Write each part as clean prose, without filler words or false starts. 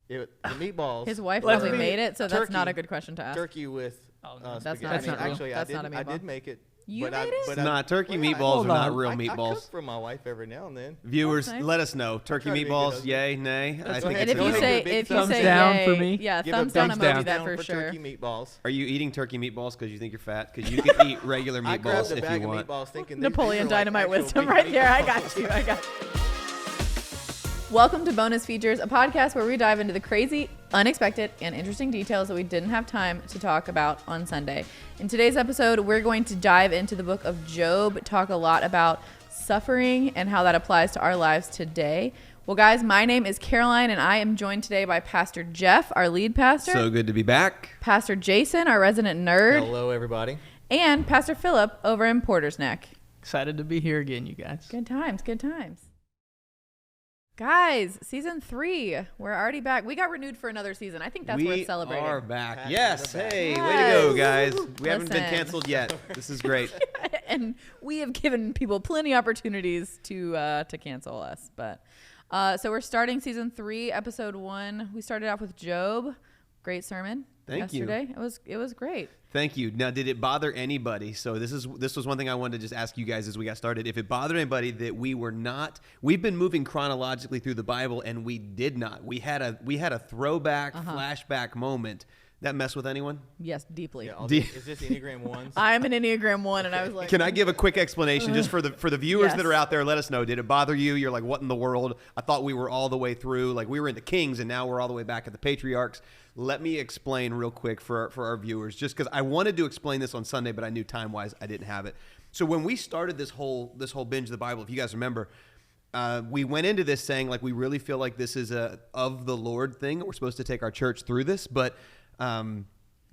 The meatballs. His wife probably made it, so that's not a good question to ask. Turkey with that's spaghetti. not Actually, that's not a meatball. I did make it. You made it? But Nah, turkey meatballs are not real meatballs. I cook for my wife every now and then. Viewers, Nice. let us know. Turkey meatballs, yay, nay? I think And it's if you say down yay, for me. yeah, Give thumbs a down thumbs emoji that down for sure. Turkey meatballs. Are you eating turkey meatballs because you think you're fat? Because you can eat regular I grabbed meatballs a if bag you of want. meatballs thinking Napoleon these are like Dynamite actual wisdom big right here. I meatballs. got you. Welcome to Bonus Features, a podcast where we dive into the crazy, unexpected, and interesting details that we didn't have time to talk about on Sunday. In today's episode, we're going to dive into the book of Job, talk a lot about suffering and how that applies to our lives today. Well, guys, my name is Caroline, and I am joined today by Pastor Jeff, our lead pastor. So good to be back. Pastor Jason, our resident nerd. Hello, everybody. And Pastor Philip over in Porter's Neck. Excited to be here again, you guys. Good times, good times. Guys, season 3, we're already back. We got renewed for another season. I think that's worth celebrating. We are back. Pat Yes. on the back. Hey, Yes. way to go, guys. We haven't been Listen. canceled yet. This is great. And we have given people plenty opportunities to cancel us. But so we're starting season 3, episode 1. We started off with Job. Great sermon. Thank you. yesterday. It was great. Thank you. Now, did it bother anybody? So this was one thing I wanted to just ask you guys as we got started. If it bothered anybody that we've been moving chronologically through the Bible and we did not. We had a throwback, flashback moment. That mess with anyone? Yes, deeply. Yeah, is this Enneagram 1s? I'm an Enneagram 1, and I was like, Can I give a quick explanation just for the viewers Yes. that are out there? Let us know. Did it bother you? You're like, what in the world? I thought we were all the way through. Like we were in the Kings, and now we're all the way back at the Patriarchs. Let me explain real quick for our viewers, just because I wanted to explain this on Sunday, but I knew time-wise I didn't have it. So when we started this whole binge of the Bible, if you guys remember, we went into this saying like we really feel like this is a of the Lord thing. We're supposed to take our church through this, but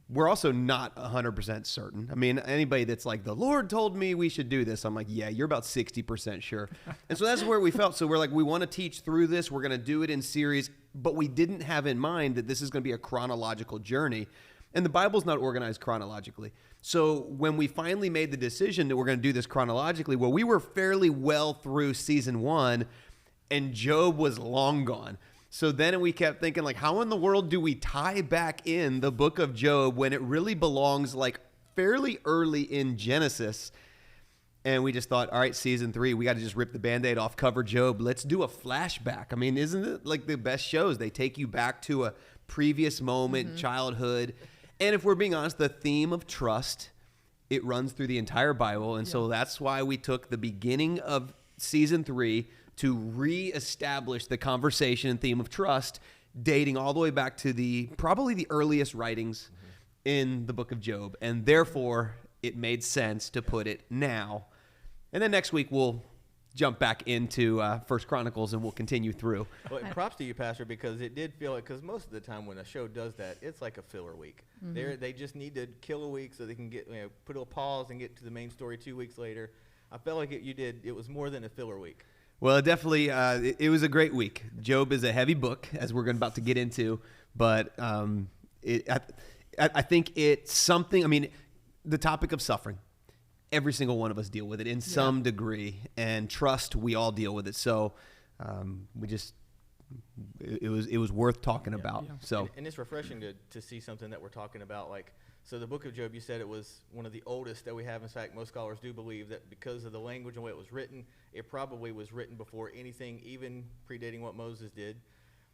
we're also not 100% certain. I mean, anybody that's like, the Lord told me we should do this, I'm like, yeah, you're about 60% sure. And so that's where we felt. So we're like, we want to teach through this. We're going to do it in series, but we didn't have in mind that this is going to be a chronological journey. And the Bible's not organized chronologically. So when we finally made the decision that we're going to do this chronologically, well, we were fairly well through season 1, and Job was long gone. So then we kept thinking, like, how in the world do we tie back in the book of Job when it really belongs, like, fairly early in Genesis? And we just thought, all right, season 3, we got to just rip the Band-Aid off, cover Job. Let's do a flashback. I mean, isn't it like the best shows? They take you back to a previous moment, childhood. And if we're being honest, the theme of trust, it runs through the entire Bible. And so that's why we took the beginning of season 3 to reestablish the conversation and theme of trust, dating all the way back to probably the earliest writings in the book of Job. And therefore, it made sense to put it now. And then next week, we'll jump back into First Chronicles and we'll continue through. Well, and props to you, Pastor, because it did feel like, because most of the time when a show does that, it's like a filler week. They just need to kill a week so they can get put a pause and get to the main story 2 weeks later. I felt like it was more than a filler week. Well, definitely, it was a great week. Job is a heavy book, as we're about to get into, but I think it's something, I mean, the topic of suffering, every single one of us deal with it in some degree, and trust, we all deal with it. So it was worth talking about. Yeah. So And it's refreshing to see something that we're talking about, like, so the book of Job, you said it was one of the oldest that we have. In fact, most scholars do believe that because of the language and the way it was written, it probably was written before anything, even predating what Moses did.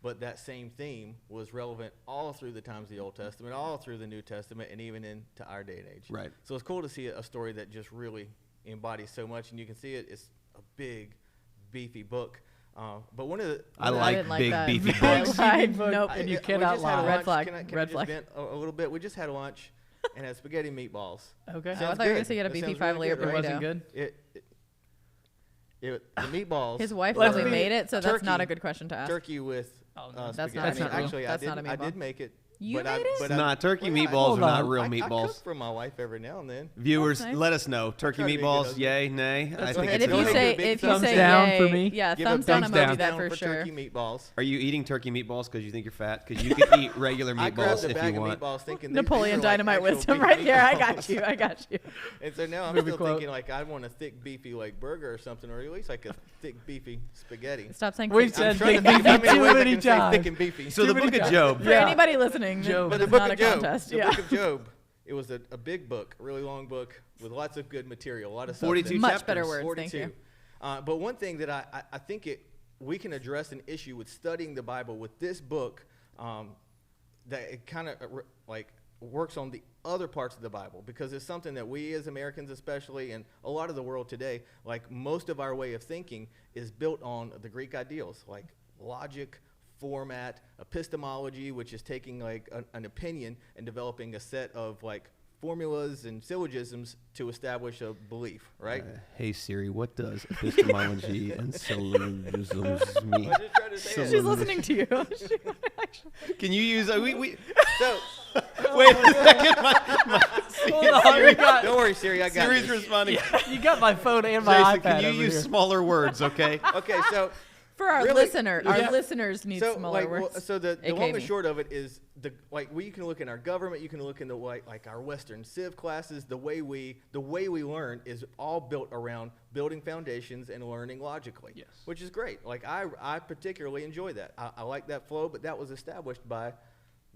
But that same theme was relevant all through the times of the Old Testament, all through the New Testament, and even into our day and age. Right. So it's cool to see a story that just really embodies so much, and you can see it's a big, beefy book. But one of the I like didn't like big, that. beefy I books. lied. Nope. And you we cannot just had lie. lunch. Red flag. Can I Red just flag. vent a little bit? We just had lunch and had spaghetti meatballs. Okay. I Sounds thought you were going good. to say you had a That beefy sounds really 5-layer good, right? burrito. Wasn't good? The meatballs. His wife Let's probably be- made it, so that's not turkey- a good question to ask. Turkey with Oh, no. spaghetti. That's not That's not real. Actually, That's not a I meatball. did make it, You but made it? But Nah, turkey well, meatballs Hold are not on. real I meatballs. cook for my wife every now and then. Viewers, That's nice. let us know. Turkey try to be a good meatballs, husband. yay, nay? I That's think okay. And it's if you okay. say Big if you thumbs say down yay, for me. yeah, Give thumbs a down thumbs emoji down. that for for sure. turkey meatballs. Are you eating turkey meatballs because you think you're fat? Because you could eat regular I grabbed meatballs a if bag you of want. meatballs thinking Napoleon these are like Dynamite actual wisdom beef right there. I meatballs. got you. I got you. And so now I'm Movie still quote. thinking like I want a thick beefy like burger or something, or at least like a thick beefy spaghetti. Stop saying We thick. said I'm trying to thick think of how beefy many too ways I many can say thick times. and beefy. So the book of Job. For anybody listening, Job. this But is the book not a of Job, contest. the Yeah. book of Job, it was a big book, a really long book with lots of good material, a lot of 42 substance. Much chapters. better words. Thank you. But one thing that I think we can address an issue with studying the Bible with this book, that it kind of like works on the other parts of the Bible, because it's something that we as Americans especially, and a lot of the world today, like most of our way of thinking is built on the Greek ideals, like logic, format, epistemology, which is taking like an opinion and developing a set of like formulas and syllogisms to establish a belief, right? Hey Siri, what does epistemology and syllogisms mean? I was just trying to say it. She's listening to you. Can you use we So, wait a second? My Hold on, you got, don't worry, Siri, I got Siri's this. responding. you got my phone and my Jason, iPad can you over use here. smaller words, okay? Okay, so For our Really? listener, Yeah. our listeners need so smaller like, words. so the AKA long me. and short of it is you can look in our government, you can look in the like our Western Civ classes. The way we learn is all built around building foundations and learning logically. Yes. Which is great. Like I particularly enjoy that. I like that flow, but that was established by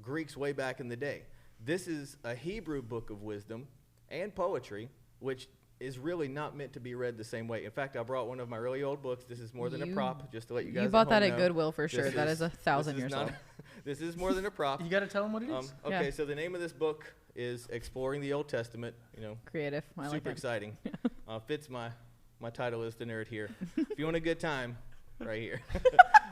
Greeks way back in the day. This is a Hebrew book of wisdom and poetry, which is really not meant to be read the same way. In fact, I brought one of my really old books. This is more than a prop, just to let you guys You at bought that home at know. Goodwill for sure. This That is 1,000 this years not- old. This is more than a prop. You got to tell them what it is. Okay, Yeah. so the name of this book is Exploring the Old Testament. Creative. I like Super that. exciting. Fits my title is the nerd here. If you want a good time, right here.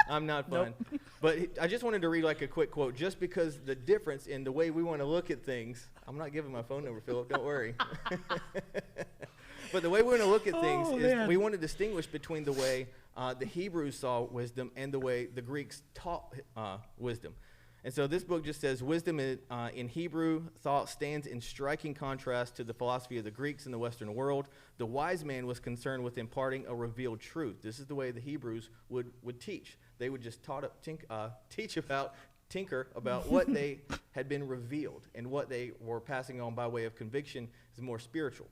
I'm not fun. But I just wanted to read like a quick quote, just because the difference in the way we want to look at things. I'm not giving my phone number, Philip. Don't worry. But the way we want to look at things is we want to distinguish between the way the Hebrews saw wisdom and the way the Greeks taught wisdom. And so this book just says, wisdom in Hebrew thought stands in striking contrast to the philosophy of the Greeks in the Western world. The wise man was concerned with imparting a revealed truth. This is the way the Hebrews would teach. They would just tinker about what they had been revealed, and what they were passing on by way of conviction is more spiritual.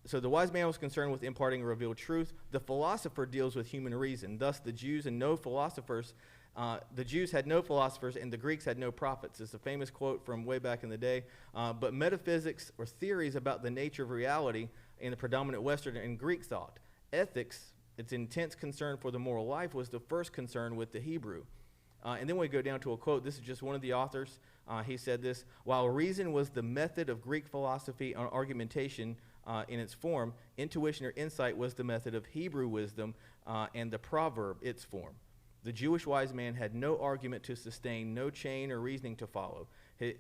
So the wise man was concerned with imparting a revealed truth. The philosopher deals with human reason. Thus, the Jews had no philosophers, and the Greeks had no prophets. It's a famous quote from way back in the day. But metaphysics, or theories about the nature of reality, in the predominant Western and Greek thought. Ethics, its intense concern for the moral life, was the first concern with the Hebrew. And then we go down to a quote. This is just one of the authors. He said this: while reason was the method of Greek philosophy on argumentation in its form, intuition or insight was the method of Hebrew wisdom and the proverb its form. The Jewish wise man had no argument to sustain, no chain or reasoning to follow.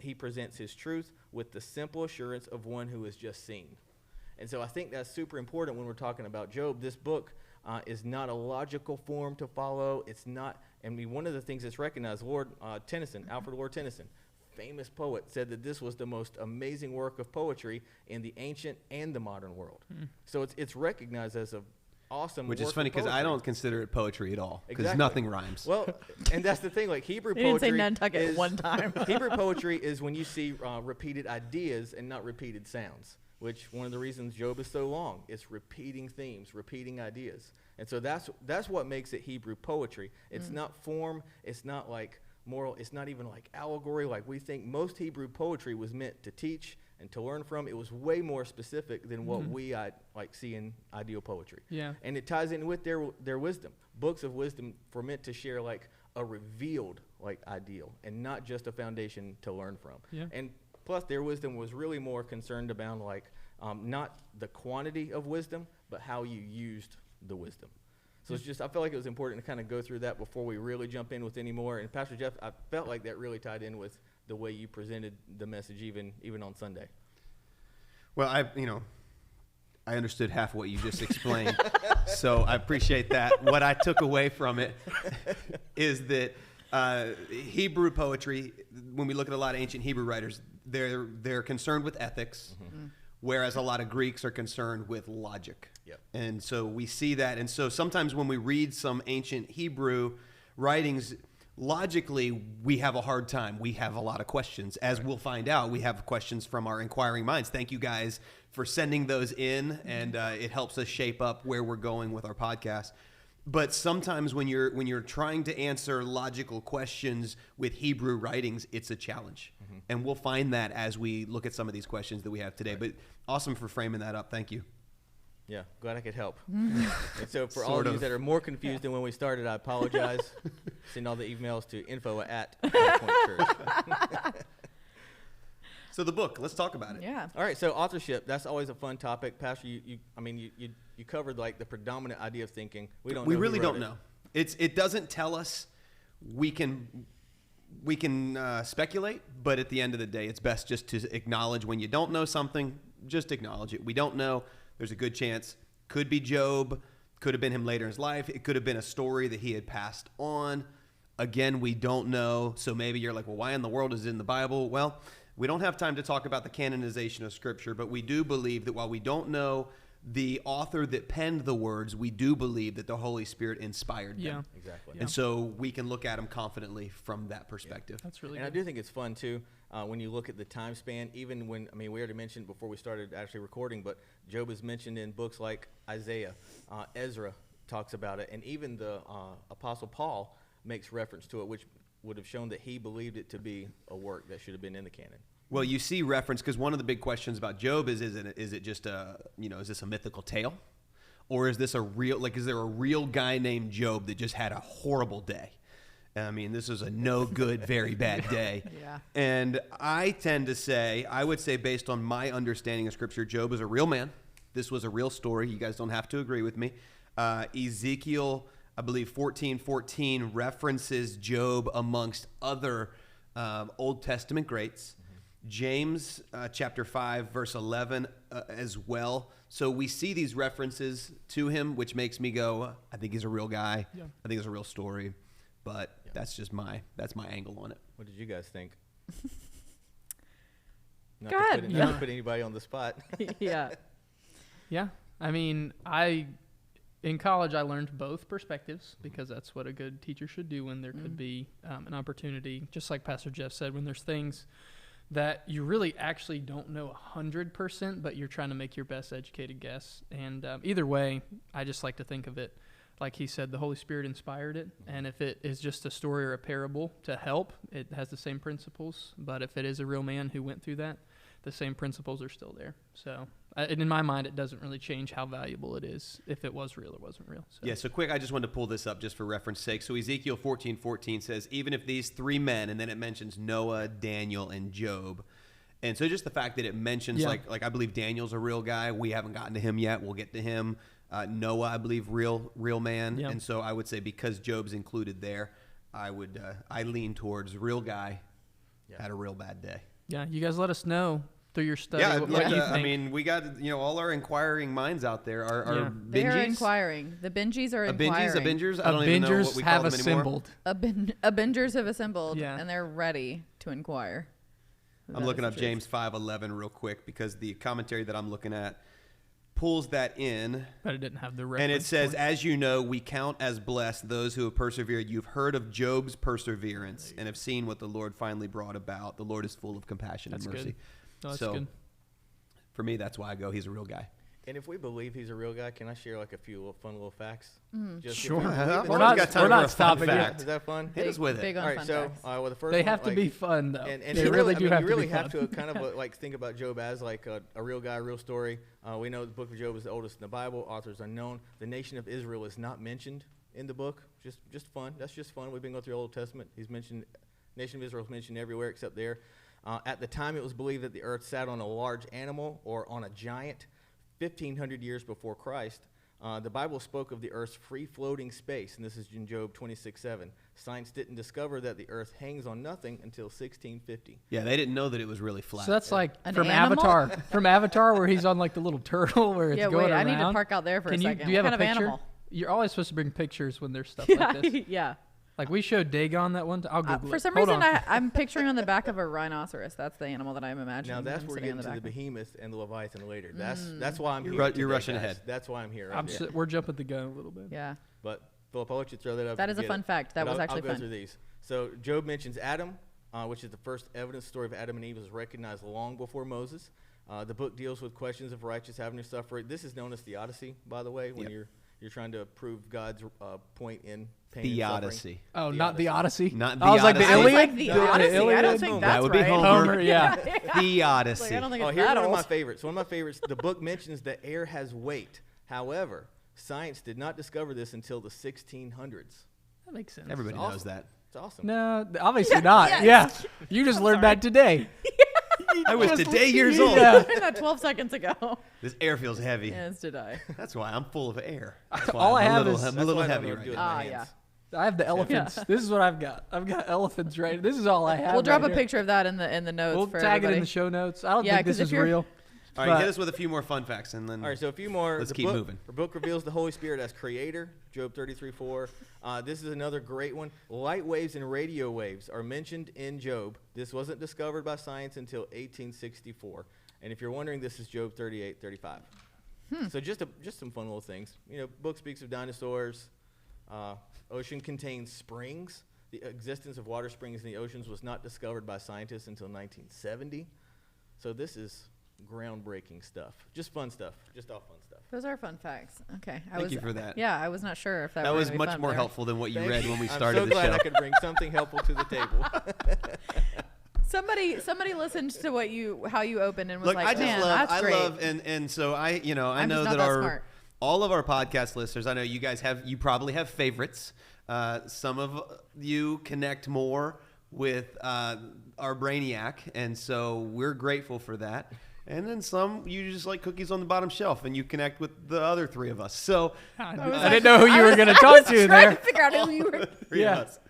He presents his truth with the simple assurance of one who has just seen. And so I think that's super important when we're talking about Job. This book is not a logical form to follow. It's not, I mean, one of the things that's recognized, Alfred Lord Tennyson, famous poet, said that this was the most amazing work of poetry in the ancient and the modern world. So it's recognized as an awesome Which work is funny of because I poetry. don't consider it poetry at all, because Exactly. nothing rhymes. Well, and that's the thing, like Hebrew You didn't say poetry Nantucket is, one time. Hebrew poetry is when you see repeated ideas and not repeated sounds, which one of the reasons Job is so long. It's repeating themes, repeating ideas. And so that's what makes it Hebrew poetry. It's not form, it's not like moral, it's not even like allegory like we think. Most Hebrew poetry was meant to teach and to learn from. It was way more specific than what we like see in ideal poetry. Yeah. And it ties in with their wisdom. Books of wisdom were meant to share like a revealed like ideal and not just a foundation to learn from. Yeah. And plus their wisdom was really more concerned about like not the quantity of wisdom, but how you used the wisdom. So it's just, I felt like it was important to kind of go through that before we really jump in with any more. And Pastor Jeff, I felt like that really tied in with the way you presented the message even on Sunday. Well, I understood half what you just explained, so I appreciate that. What I took away from it is that Hebrew poetry, when we look at a lot of ancient Hebrew writers, they're concerned with ethics, whereas a lot of Greeks are concerned with logic. Yep. And so we see that. And so sometimes when we read some ancient Hebrew writings, logically, we have a hard time. We have a lot of questions. As we'll find out, we have questions from our Inquiring Minds. Thank you guys for sending those in, and it helps us shape up where we're going with our podcast. But sometimes when you're trying to answer logical questions with Hebrew writings, it's a challenge. And we'll find that as we look at some of these questions that we have today. But awesome for framing that up. Thank you. Yeah, glad I could help. And so for all of you that are more confused than when we started, I apologize. Send all the emails to info@Lifepoint Church. So the book, let's talk about it. Yeah. All right, so authorship, that's always a fun topic. Pastor, you covered like the predominant idea of thinking. We really don't know. It doesn't tell us. We can speculate, but at the end of the day, it's best just to acknowledge when you don't know something, just acknowledge it. We don't know. There's a good chance. Could be Job. Could have been him later in his life. It could have been a story that he had passed on. Again, we don't know. So maybe you're like, well, why in the world is it in the Bible? Well, we don't have time to talk about the canonization of Scripture, but we do believe that while we don't know the author that penned the words, we do believe that the Holy Spirit inspired them. Yeah. Exactly. And so we can look at them confidently from that perspective. That's really And good. I do think it's fun, too, when you look at the time span, even when, we already mentioned before we started actually recording, but Job is mentioned in books like Isaiah, Ezra talks about it, and even the Apostle Paul makes reference to it, which would have shown that he believed it to be a work that should have been in the canon. Well, you see reference, because one of the big questions about Job is it just is this a mythical tale? Or is this is there a real guy named Job that just had a horrible day? I mean, this is a no good, very bad day. Yeah. And I would say based on my understanding of Scripture, Job is a real man. This was a real story. You guys don't have to agree with me. Ezekiel, I believe 14:14 references Job amongst other Old Testament greats. James chapter 5, verse 11 as well. So we see these references to him, which makes me go, I think he's a real guy. Yeah. I think it's a real story. But that's just my angle on it. What did you guys think? Go ahead. Not to put anybody on the spot. Yeah. Yeah. I mean, in college, I learned both perspectives because that's what a good teacher should do when there could be an opportunity. Just like Pastor Jeff said, when there's things that you really actually don't know 100%, but you're trying to make your best educated guess. And either way, I just like to think of it, like he said, the Holy Spirit inspired it. And if it is just a story or a parable to help, it has the same principles. But if it is a real man who went through that, the same principles are still there. So in my mind, it doesn't really change how valuable it is if it was real or wasn't real. So. Yeah, so quick, I just wanted to pull this up just for reference sake. So Ezekiel 14:14 says, even if these three men, and then it mentions Noah, Daniel, and Job. And so just the fact that it mentions, like I believe Daniel's a real guy. We haven't gotten to him yet. We'll get to him. Noah, I believe, real man. Yeah. And so I would say because Job's included there, I lean towards real guy had a real bad day. Yeah, you guys let us know through your study what you think. I mean, we got all our inquiring minds out there. Our They're bingies. inquiring. The bingies are A inquiring. bingers. I don't even know what we call have them assembled. anymore. Bingers have assembled, Yeah. and they're ready to inquire. I'm looking up James 5:11 real quick because the commentary that I'm looking at pulls that in. But it didn't have the reference. And it says, point. as you know, we count as blessed those who have persevered. You've heard of Job's perseverance and have seen what the Lord finally brought about. The Lord is full of compassion and mercy. Good. No, that's so good. for me, that's why I go, he's a real guy. And if we believe he's a real guy, can I share like a few fun little facts? Just if Sure. we believe in We're him. not got time we're for not a fun stopping fact. yet. Is that fun? Hit us with it. Big on All right, fun so facts. well, the first They one, have to like, be fun, though. And they you really do have you to really be have fun. to kind of like think about Job as like a real guy, real story. We know the book of Job is the oldest in the Bible. Authors unknown. The nation of Israel is not mentioned in the book. Just fun. That's just fun. We've been going through the Old Testament. He's mentioned. Nation of Israel is mentioned everywhere except there. At the time, it was believed that the earth sat on a large animal or on a giant. 1,500 years before Christ, the Bible spoke of the earth's free-floating space, and this is in Job 26:7. Science didn't discover that the earth hangs on nothing until 1650. Yeah, they didn't know that it was really flat. So that's like An from animal? Avatar. From Avatar, where he's on like the little turtle where it's Yeah, going wait, around. I need to park out there for a second. Do you have What a kind of picture? animal? You're always supposed to bring pictures when there's stuff Yeah, like this. yeah. Like we showed Dagon that one time. I'll Google For it. some Hold reason, on. I'm picturing on the back of a rhinoceros. That's the animal that I'm imagining. Now that's him where we're sitting on getting to the back of. behemoth and the Leviathan later. That's why I'm here. You're today, rushing guys. ahead. That's why I'm here. Right there. We're jumping the gun a little bit. Yeah. But Philip, I'll let you throw that up. That is a Get fun it. fact. That But was I'll actually go fun. through these. So Job mentions Adam, which is the first evidence story of Adam and Eve was recognized long before Moses. The book deals with questions of righteous having to suffer. This is known as the Odyssey, by the way, when you're trying to prove God's point in pain The and suffering. Odyssey. Oh, not the Odyssey. Not I was the like the Odyssey. I was Iliad. like the Odyssey. I don't Iliad? think That that's would be right. Homer. Yeah. The Odyssey. Like, I don't think Oh, it's here's that one of my old. favorites. One of my favorites. The book mentions that air has weight. However, science did not discover this until the 1600s. That makes sense. Everybody Awesome. knows that. It's awesome. No, obviously not. Yeah. You just learned that today. I was today years old. Yeah. No, 12 seconds ago. This air feels heavy. Yes, did I? That's why I'm full of air. That's why All I'm I have a little, is- I'm a That's little why I don't heavy know what right to do now. with my Ah, hands. I have the elephants. This is what I've got. I've got elephants right. This is all I have. We'll drop right a here. picture of that in the notes We'll for tag everybody. it in the show notes. I don't Yeah, think 'cause this if is you're- real. All right, But- hit us with a few more fun facts, and then All right, so a few more. Let's The keep book- moving. The book reveals the Holy Spirit as creator, Job 33:4. This is another great one. Light waves and radio waves are mentioned in Job. This wasn't discovered by science until 1864. And if you're wondering, this is Job 38:35. So just some fun little things. You know, book speaks of dinosaurs. Ocean contains springs. The existence of water springs in the oceans was not discovered by scientists until 1970. So this is groundbreaking stuff. Just fun stuff. Just all fun stuff. Those are fun facts. Okay. Thank you for that. Yeah, I was not sure if that that were was gonna be much fun, more but- helpful than what you Thank read you. when we I'm started so the glad show. I could bring something helpful to the table. Somebody listened to how you opened and was Look, like, I just man, love, that's I great. love, and so I I'm know just not that that smart. all of our podcast listeners, I know you guys you probably have favorites. Some of you connect more with our Brainiac, and so we're grateful for that. And then some, you just like cookies on the bottom shelf, and you connect with the other three of us. So I didn't know who you were going to talk to trying there. to figure out who you were. three Yeah. of us.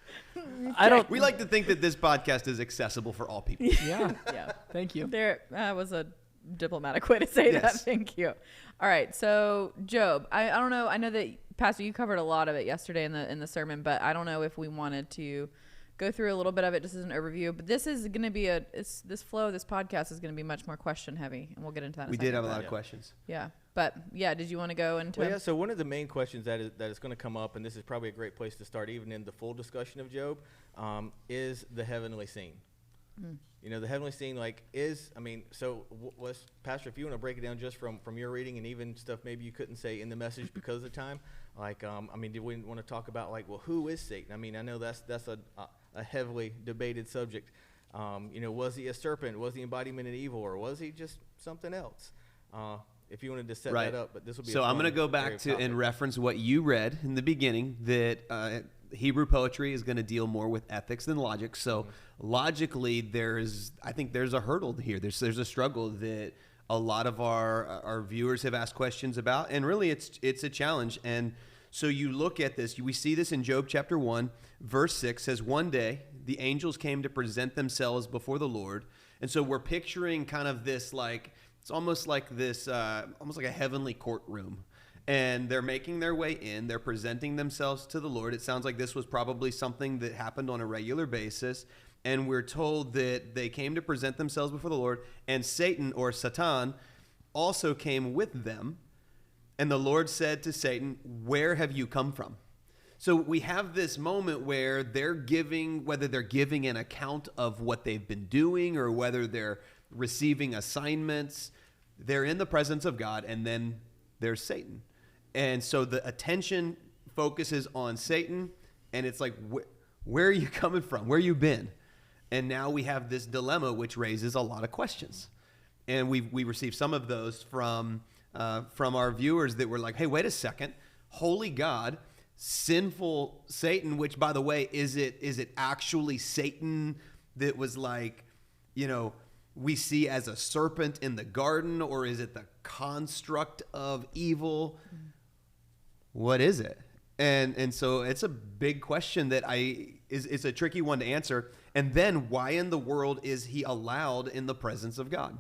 I don't. We like to think that this podcast is accessible for all people. Yeah. Yeah. Thank you. There was a diplomatic way to say that. Yes. Thank you. All right. So Job, I don't know. I know that Pastor, you covered a lot of it yesterday in the sermon, but I don't know if we wanted to go through a little bit of it just as an overview. But this is going to be this flow, this podcast is going to be much more question heavy, and we'll get into that. In We a did second, have a but- lot of questions. Yeah. But yeah, did you want to go into? Well, yeah, so one of the main questions that is going to come up, and this is probably a great place to start, even in the full discussion of Job, is the heavenly scene. You know, the heavenly scene, Pastor, if you want to break it down just from your reading and even stuff maybe you couldn't say in the message because of the time, do we want to talk about, who is Satan? I mean, I know that's a heavily debated subject. Was he a serpent? Was he embodiment of evil? Or was he just something else? If you wanted to set Right. that up, but this will be So I'm going to go back to and reference what you read in the beginning, that Hebrew poetry is going to deal more with ethics than logic. So logically, I think there's a hurdle here. There's a struggle that a lot of our viewers have asked questions about, and really it's a challenge. And so you look at this, we see this in Job chapter 1, verse 6 says, "One day the angels came to present themselves before the Lord." And so we're picturing kind of this it's almost like this, almost like a heavenly courtroom. And they're making their way in. They're presenting themselves to the Lord. It sounds like this was probably something that happened on a regular basis. And we're told that they came to present themselves before the Lord. And Satan, or Satan, also came with them. And the Lord said to Satan, "Where have you come from?" So we have this moment where whether they're giving an account of what they've been doing or whether they're receiving assignments, they're in the presence of God, and then there's Satan. And so the attention focuses on Satan, and it's like, where are you coming from? Where you been? And now we have this dilemma, which raises a lot of questions. And we received some of those from our viewers that were like, hey, wait a second, holy God, sinful Satan, which, by the way, is it actually Satan that was we see as a serpent in the garden, or is it the construct of evil? What is it? And so it's a big question that it's a tricky one to answer. And then why in the world is he allowed in the presence of God?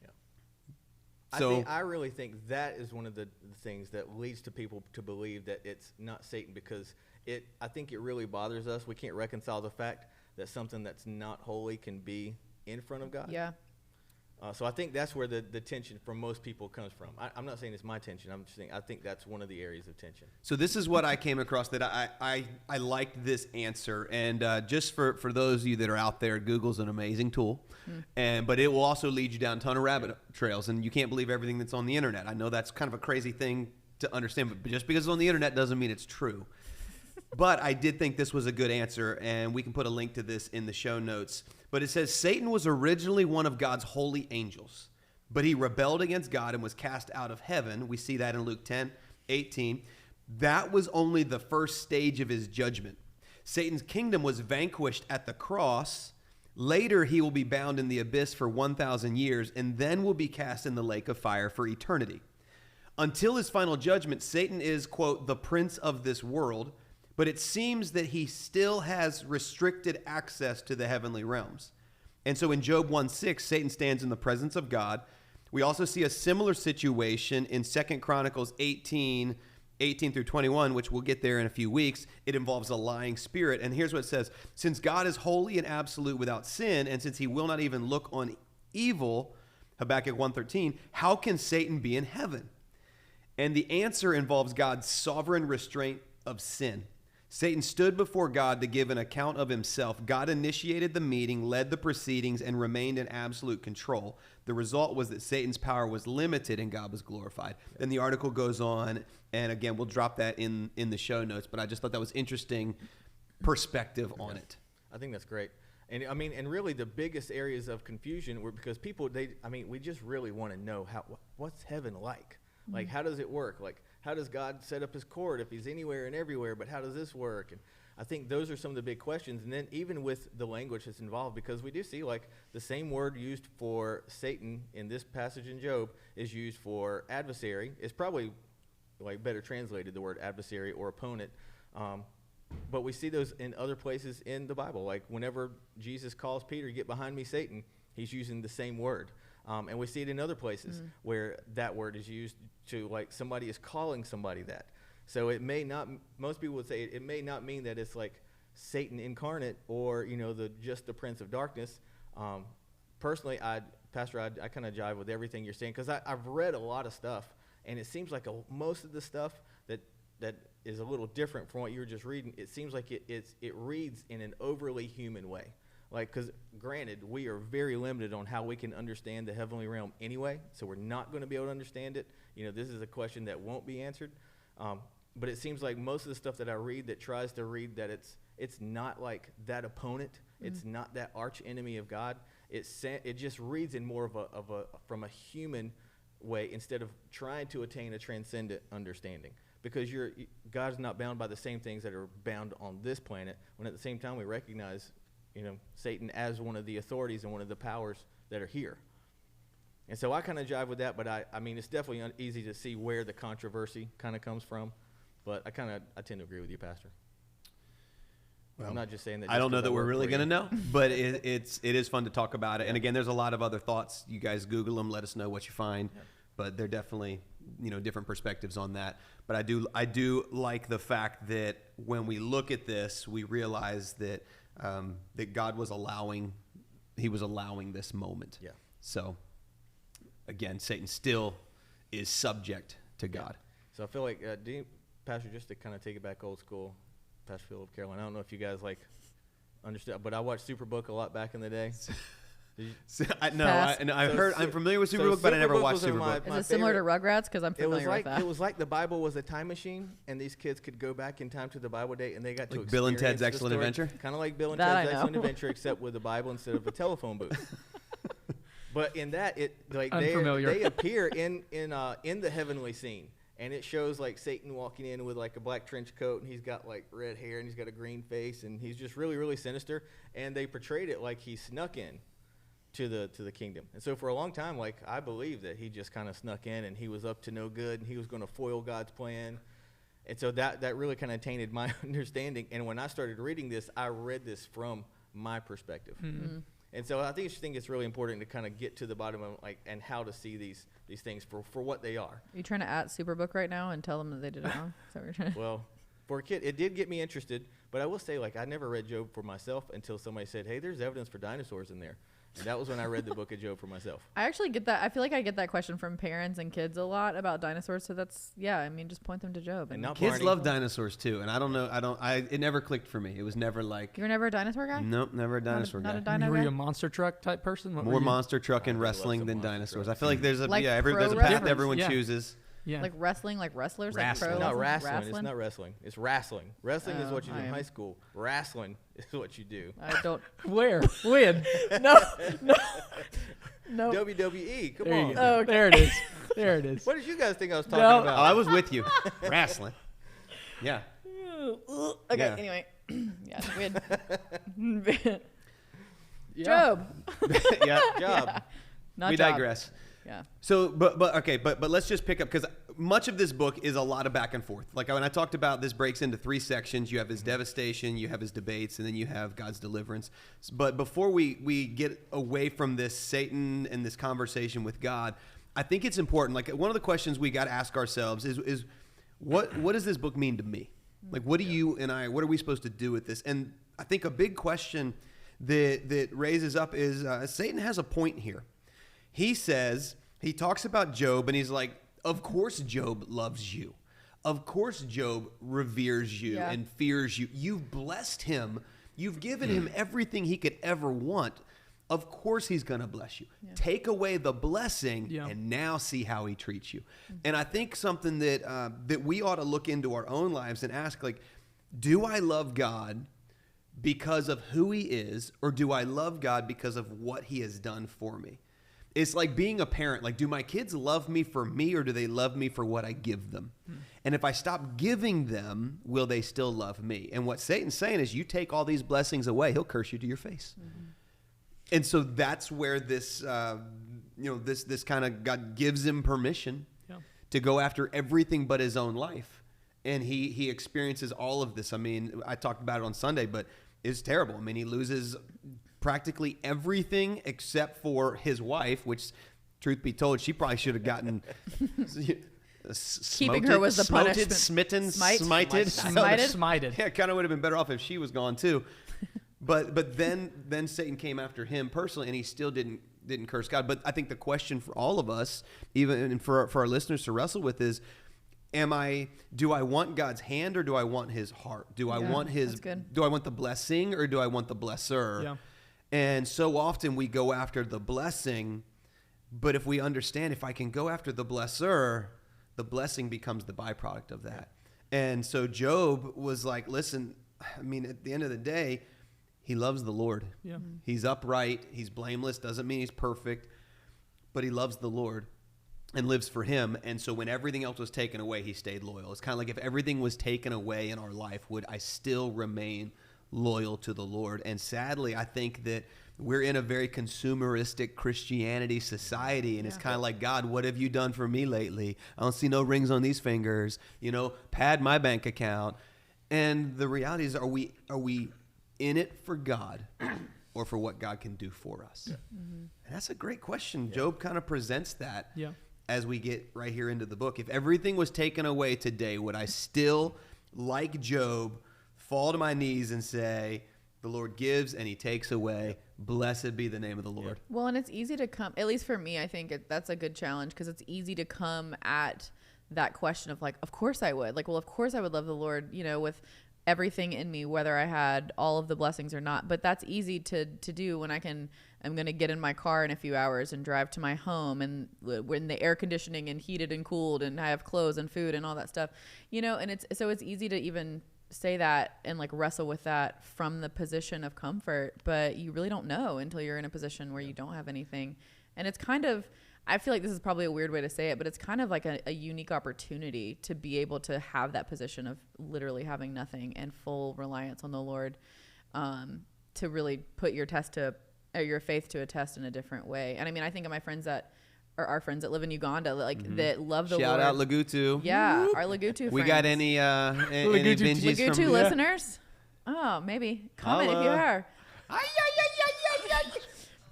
Yeah. So I really think that is one of the things that leads to people to believe that it's not Satan, because I think it really bothers us. We can't reconcile the fact that something that's not holy can be in front of God. Yeah. So I think that's where the tension from most people comes from. I'm not saying it's my tension. I'm just saying I think that's one of the areas of tension. So this is what I came across that I liked this answer. And just for those of you that are out there, Google's an amazing tool. But it will also lead you down a ton of rabbit trails. And you can't believe everything that's on the internet. I know that's kind of a crazy thing to understand. But just because it's on the internet doesn't mean it's true. But I did think this was a good answer. And we can put a link to this in the show notes. But it says, Satan was originally one of God's holy angels, but he rebelled against God and was cast out of heaven. We see that in Luke 10:18. That was only the first stage of his judgment. Satan's kingdom was vanquished at the cross. Later, he will be bound in the abyss for 1,000 years and then will be cast in the lake of fire for eternity. Until his final judgment, Satan is, quote, the prince of this world, but it seems that he still has restricted access to the heavenly realms. And so in Job 1:6, Satan stands in the presence of God. We also see a similar situation in 2 Chronicles 18 through 21, which we'll get there in a few weeks. It involves a lying spirit. And here's what it says. Since God is holy and absolute without sin, and since he will not even look on evil, Habakkuk 1:13, how can Satan be in heaven? And the answer involves God's sovereign restraint of sin. Satan stood before God to give an account of himself. God initiated the meeting, led the proceedings, and remained in absolute control. The result was that Satan's power was limited and God was glorified. Then the article goes on, and again, we'll drop that in the show notes, but I just thought that was interesting perspective on it. I think that's great. And I mean, and really the biggest areas of confusion were because people, we just really want to know what's heaven like? Like, how does it work? Like, how does God set up his court if he's anywhere and everywhere, but how does this work? And I think those are some of the big questions. And then even with the language that's involved, because we do see like the same word used for Satan in this passage in Job is used for adversary. It's probably like better translated, the word adversary or opponent. But we see those in other places in the Bible. Like whenever Jesus calls Peter, get behind me, Satan, he's using the same word. And we see it in other places where that word is used to, like, somebody is calling somebody that. So it may not, most people would say it may not mean that it's like Satan incarnate or, just the prince of darkness. Personally, Pastor, I kind of jive with everything you're saying because I've read a lot of stuff, and it seems like most of the stuff that is a little different from what you were just reading, it seems like it reads in an overly human way. Like, because granted, we are very limited on how we can understand the heavenly realm anyway, so we're not going to be able to understand it. This is a question that won't be answered. But it seems like most of the stuff that I read that tries to read that it's not like that opponent, it's not that arch enemy of God. It just reads in more of a from a human way instead of trying to attain a transcendent understanding. Because God's not bound by the same things that are bound on this planet. When at the same time we recognize Satan as one of the authorities and one of the powers that are here. And so I kind of jive with that, but I mean, it's definitely easy to see where the controversy kind of comes from. But I tend to agree with you, Pastor. Well, I'm not just saying that. I don't know that we're really going to know, but it is fun to talk about it. Yeah. And again, there's a lot of other thoughts. You guys Google them, let us know what you find. Yeah. But they're definitely, different perspectives on that. But I do like the fact that when we look at this, we realize that that God was allowing this moment. Yeah. So, again, Satan still is subject to God. So I feel like, Pastor, just to kind of take it back old school, Pastor Philip Caroline, I don't know if you guys understood, but I watched Superbook a lot back in the day. I'm familiar with Superbook, but I never watched Superbook. Is it similar to Rugrats? Because I'm familiar with that. It was like the Bible was a time machine, and these kids could go back in time to the Bible date, and they got to experience Bill and Ted's Excellent Adventure? Kind of like Bill and Ted's Excellent Adventure, except with the Bible instead of a telephone booth. But in that, they appear in the heavenly scene. And it shows like Satan walking in with like a black trench coat, and he's got like red hair, and he's got a green face, and he's just really, really sinister. And they portrayed it like he snuck in to the kingdom. And so for a long time, like, I believed that he just kind of snuck in and he was up to no good and he was going to foil God's plan. And so that really kind of tainted my understanding. And when I started reading this, I read this from my perspective. Mm-hmm. And so I think it's really important to kind of get to the bottom of and how to see these things for what they are. Are you trying to at Superbook right now and tell them that they did it wrong? Is that what you're trying to? Well, for a kid, it did get me interested. But I will say, like, I never read Job for myself until somebody said, hey, there's evidence for dinosaurs in there. And that was when I read the book of Job for myself. I actually get that. I feel like I get that question from parents and kids a lot about dinosaurs. So that's, I mean, just point them to Job. And not Kids Barney. love dinosaurs too, and I don't know. It never clicked for me. It was never like. You were never a dinosaur guy? Nope, never a dinosaur Not guy. a dino Were guy? you a monster truck type person? What were More you? monster truck and I love wrestling some than monster dinosaurs. trucks. I feel like there's a Like there's pro a path wrestling? everyone Yeah. chooses. Yeah. Like wrestling, like wrestlers, Wrestling. like No, pro wrestling. It's not wrestling. It's wrestling. Wrestling is Oh, what you do I in am- high school. Wrestling is what you do. I don't. Where? When? No. WWE. Come There on. you go. Oh, okay. There it is. There it is. What did you guys think I was talking No. Oh, about? I was with you. Wrestling. Yeah. Okay. Yeah. Anyway, yeah, we had Yeah. Job. Yeah. Job. Not We Job. digress. Yeah. So, but let's just pick up because much of this book is a lot of back and forth. Like when I talked about this breaks into 3 sections. You have his devastation, you have his debates, and then you have God's deliverance. But before we get away from this Satan and this conversation with God, I think it's important. Like one of the questions we got to ask ourselves is what does this book mean to me? Like what do you and I, what are we supposed to do with this? And I think a big question that raises up is Satan has a point here. He says, he talks about Job and he's like, of course Job loves you. Of course Job reveres you and fears you. You've blessed him. You've given him everything he could ever want. Of course he's going to bless you. Yeah. Take away the blessing and now see how he treats you. And I think something that we ought to look into our own lives and ask, like, do I love God because of who he is, or do I love God because of what he has done for me? It's like being a parent. Like, do my kids love me for me, or do they love me for what I give them? And if I stop giving them, will they still love me? And what Satan's saying is, you take all these blessings away, he'll curse you to your face. And so that's where this, this kind of God gives him permission to go after everything but his own life. And he experiences all of this. I mean, I talked about it on Sunday, but it's terrible. I mean, he loses practically everything except for his wife, which, truth be told, she probably should have gotten Keeping her was the punishment. Smitten, Smite? smited. Smited. Yeah, it kind of would have been better off if she was gone too. But then Satan came after him personally, and he still didn't curse God. But I think the question for all of us, even for our listeners to wrestle with, is, do I want God's hand, or do I want his heart? Do I want do I want the blessing, or do I want the blesser? Yeah. And so often we go after the blessing, but if we understand, if I can go after the blesser, the blessing becomes the byproduct of that. And so Job was like, listen, I mean, at the end of the day, he loves the Lord. Yeah. He's upright. He's blameless. Doesn't mean he's perfect, but he loves the Lord and lives for him. And so when everything else was taken away, he stayed loyal. It's kind of like if everything was taken away in our life, would I still remain loyal to the Lord? And sadly, I think that we're in a very consumeristic Christianity society, and it's kind of like, God, what have you done for me lately? I don't see no rings on these fingers, pad my bank account. And the reality is, are we in it for God or for what God can do for us? And that's a great question. Job kind of presents that as we get right here into the book. If everything was taken away today, would I still, like Job, fall to my knees and say, the Lord gives and he takes away. Blessed be the name of the Lord. Well, and it's easy to come, at least for me, I think that's a good challenge, because it's easy to come at that question of like, of course I would. Like, well, of course I would love the Lord, with everything in me, whether I had all of the blessings or not. But that's easy to do when I'm going to get in my car in a few hours and drive to my home, and when the air conditioning and heated and cooled, and I have clothes and food and all that stuff, and it's easy to even say that and like wrestle with that from the position of comfort, but you really don't know until you're in a position where you don't have anything. And it's kind of, I feel like this is probably a weird way to say it, but it's kind of like a unique opportunity to be able to have that position of literally having nothing and full reliance on the Lord, to really put your faith to a test in a different way. And I mean, I think of my friends our friends that live in Uganda, that love the Lord. Shout out Lagutu. Yeah, our Lagutu friends. We got any Benjis from Lagutu listeners? Oh, maybe. Comment if you are.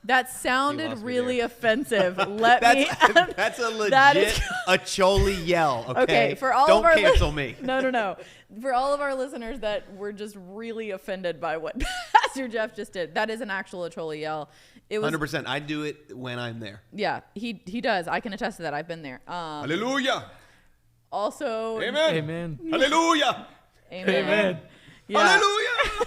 That She sounded lost me really there. offensive. That's a legit That is- Acholi yell. Okay, Okay, for all don't of our cancel me. No. For all of our listeners that were just really offended by what Pastor Jeff just did, that is an actual Acholi yell. It was 100%. I do it when I'm there. Yeah, he does. I can attest to that. I've been there. Hallelujah. Also, Amen. Hallelujah. Amen. Yeah. Hallelujah.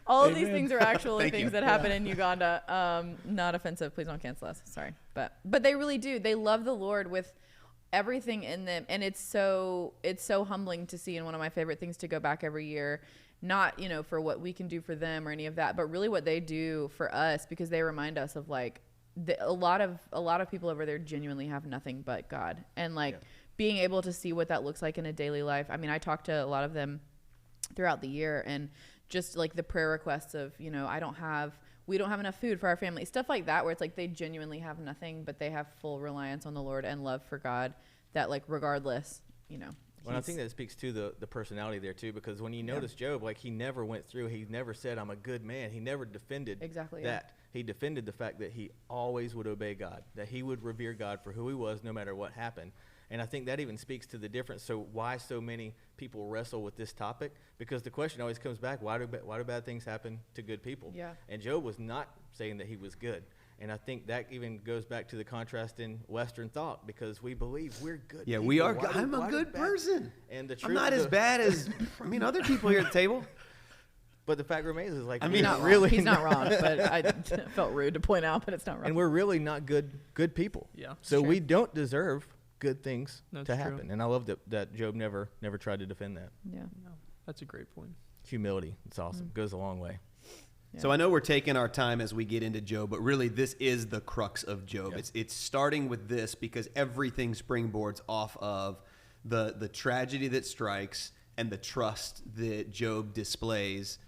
All of these things are actually Thank things you. that happen in Uganda. Not offensive. Please don't cancel us. Sorry, but they really do. They love the Lord with everything in them, and it's so humbling to see. And one of my favorite things to go back every year, not for what we can do for them or any of that, but really what they do for us, because they remind us of like a lot of people over there genuinely have nothing but God, and being able to see what that looks like in a daily life. I mean, I talked to a lot of them throughout the year, and just like the prayer requests of, we don't have enough food for our family, stuff like that, where it's like they genuinely have nothing, but they have full reliance on the Lord and love for God, that like regardless, Well, I think that speaks to the personality there too, because when you notice Job, like he never went through, he never said, I'm a good man. He never defended Exactly, that. He defended the fact that he always would obey God, that he would revere God for who he was no matter what happened. And I think that even speaks to the difference. So why so many people wrestle with this topic? Because the question always comes back, why do bad things happen to good people? Yeah. And Job was not saying that he was good. And I think that even goes back to the contrast in Western thought, because we believe we're good Yeah, people. we are. Why do- I'm a why do good bad- person. And the I'm truth, not as bad as other people here at the table. But the fact remains is like, I we're mean, not really wrong. He's not wrong, but I felt rude to point out, but it's not wrong. and we're really not good people. Yeah. So Sure. we don't deserve good things That's to true. happen. And I love that Job never tried to defend that. Yeah. No, that's a great point. Humility, it's awesome. Goes a long way. So I know we're taking our time as we get into Job, but really this is the crux of Job. Yeah. It's starting with this because everything springboards off of the tragedy that strikes and the trust that Job displays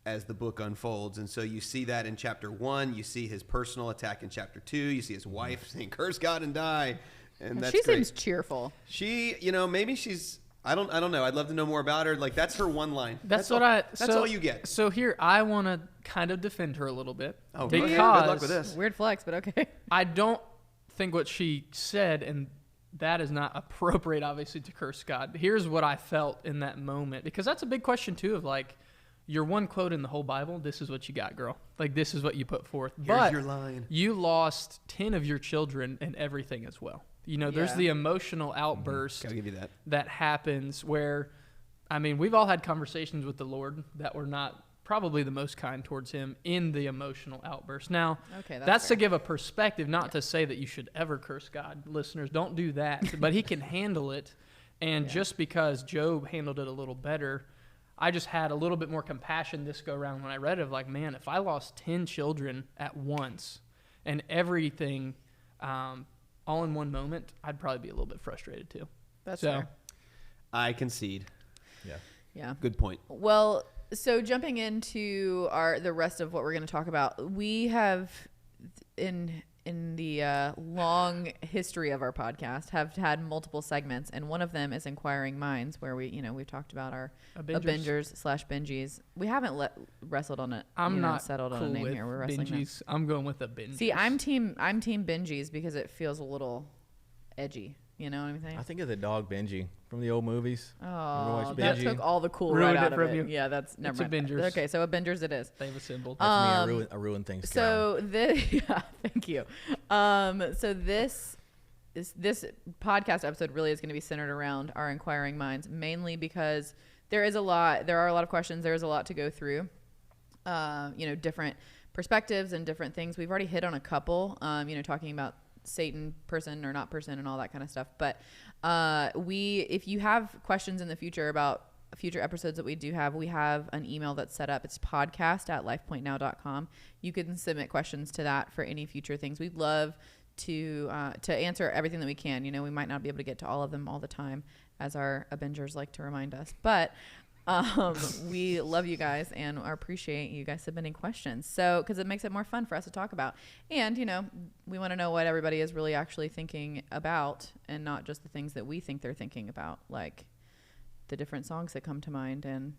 as the book unfolds. And so you see that in chapter 1, you see his personal attack in chapter 2, you see his wife saying, curse God and die. And that's She great. seems cheerful. She, maybe she's, I don't know. I'd love to know more about her. Like, that's her one line. That's all you get. So here, I want to kind of defend her a little bit. Oh, because good luck with this. Weird flex, but okay. I don't think what she said, and that is not appropriate, obviously, to curse God. Here's what I felt in that moment, because that's a big question, too, of like, your one quote in the whole Bible, this is what you got, girl. Like, this is what you put forth. Here's your line. You lost 10 of your children and everything as well. There's Yeah. the emotional outburst Gotta give you that. that happens where, we've all had conversations with the Lord that were not probably the most kind towards him in the emotional outburst. Now, Okay, that's fair. to give a perspective, not to say that you should ever curse God. Listeners, don't do that. But he can handle it. And just because Job handled it a little better, I just had a little bit more compassion this go around when I read it, of like, man, if I lost 10 children at once and everything all in one moment, I'd probably be a little bit frustrated too. That's So, fair. I concede. Yeah. Yeah. Good point. Well, so jumping into the rest of what we're going to talk about, we have in the long history of our podcast have had multiple segments, and one of them is Inquiring Minds, where we've talked about our Avengers/Benjies. We haven't wrestled on it. I'm not settled cool on a name with here. We're wrestling now. Benjies. I'm going with a Benjies. See, I'm team Benjies because it feels a little edgy. You know what I'm saying? I think of the dog Benji from the old movies. Oh, watch that Benji? took all the cool Ruined right it out of from it. you. Yeah, that's never It's mind. Avengers. Okay, so Avengers it is. They've assembled. That's me. I ruin things. So this, yeah, thank you. So this podcast episode really is going to be centered around our Inquiring Minds, mainly because there are a lot of questions. There is a lot to go through. Different perspectives and different things. We've already hit on a couple. Talking about Satan, person or not person, and all that kind of stuff. But if you have questions in the future about future episodes that we do have, we have an email that's set up. It's podcast@lifepointnow.com. You can submit questions to that for any future things. We'd love to answer everything that we can. We might not be able to get to all of them all the time, as our Avengers like to remind us. But we love you guys and appreciate you guys submitting questions. So, because it makes it more fun for us to talk about. And, we want to know what everybody is really actually thinking about, and not just the things that we think they're thinking about, like the different songs that come to mind and,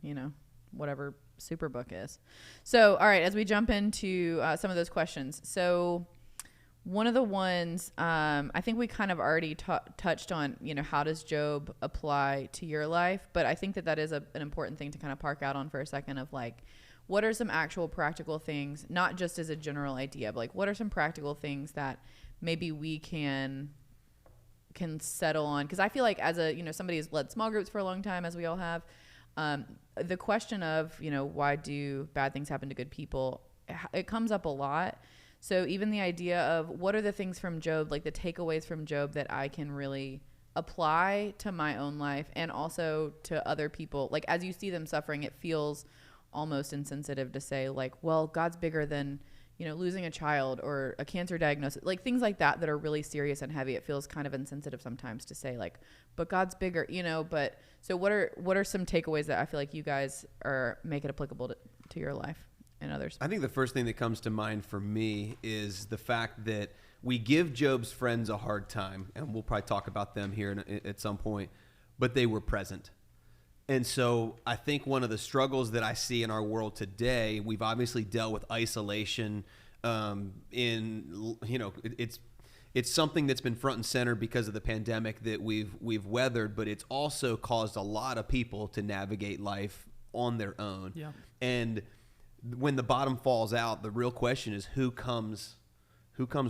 whatever Superbook is. So, all right, as we jump into some of those questions. So one of the ones I think we kind of already touched on, how does Job apply to your life? But I think that is an important thing to kind of park out on for a second of like, what are some actual practical things, not just as a general idea, but like what are some practical things that maybe we can settle on? Because I feel like as a, somebody who's led small groups for a long time, as we all have, the question of, why do bad things happen to good people, it comes up a lot. So even the idea of what are the things from Job, like the takeaways from Job that I can really apply to my own life and also to other people. Like as you see them suffering, it feels almost insensitive to say like, well, God's bigger than, losing a child or a cancer diagnosis, like things like that are really serious and heavy. It feels kind of insensitive sometimes to say like, but God's bigger, but so what are some takeaways that I feel like you guys make it applicable to your life and others? I think the first thing that comes to mind for me is the fact that we give Job's friends a hard time, and we'll probably talk about them here at some point, but they were present. And so I think one of the struggles that I see in our world today, we've obviously dealt with isolation. It's something that's been front and center because of the pandemic that we've weathered, but it's also caused a lot of people to navigate life on their own. Yeah. And when the bottom falls out, the real question is who comes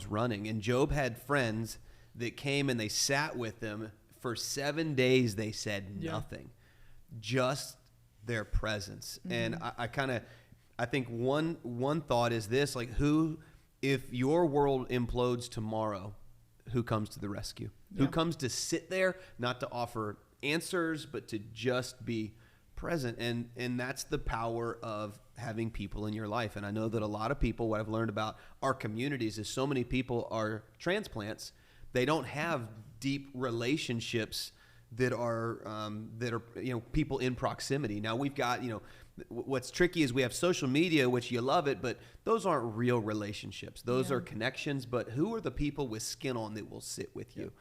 running. And Job had friends that came and they sat with him for 7 days. They said nothing. Just their presence. And I think one thought is this, like if your world implodes tomorrow, who comes to the rescue? Who comes to sit there, not to offer answers, but to just be present? And that's the power of having people in your life. And I know that a lot of people, what I've learned about our communities is so many people are transplants. They don't have deep relationships that are people in proximity. Now we've got, what's tricky is we have social media, which you love it, but those aren't real relationships. Those are connections, but who are the people with skin on that will sit with you?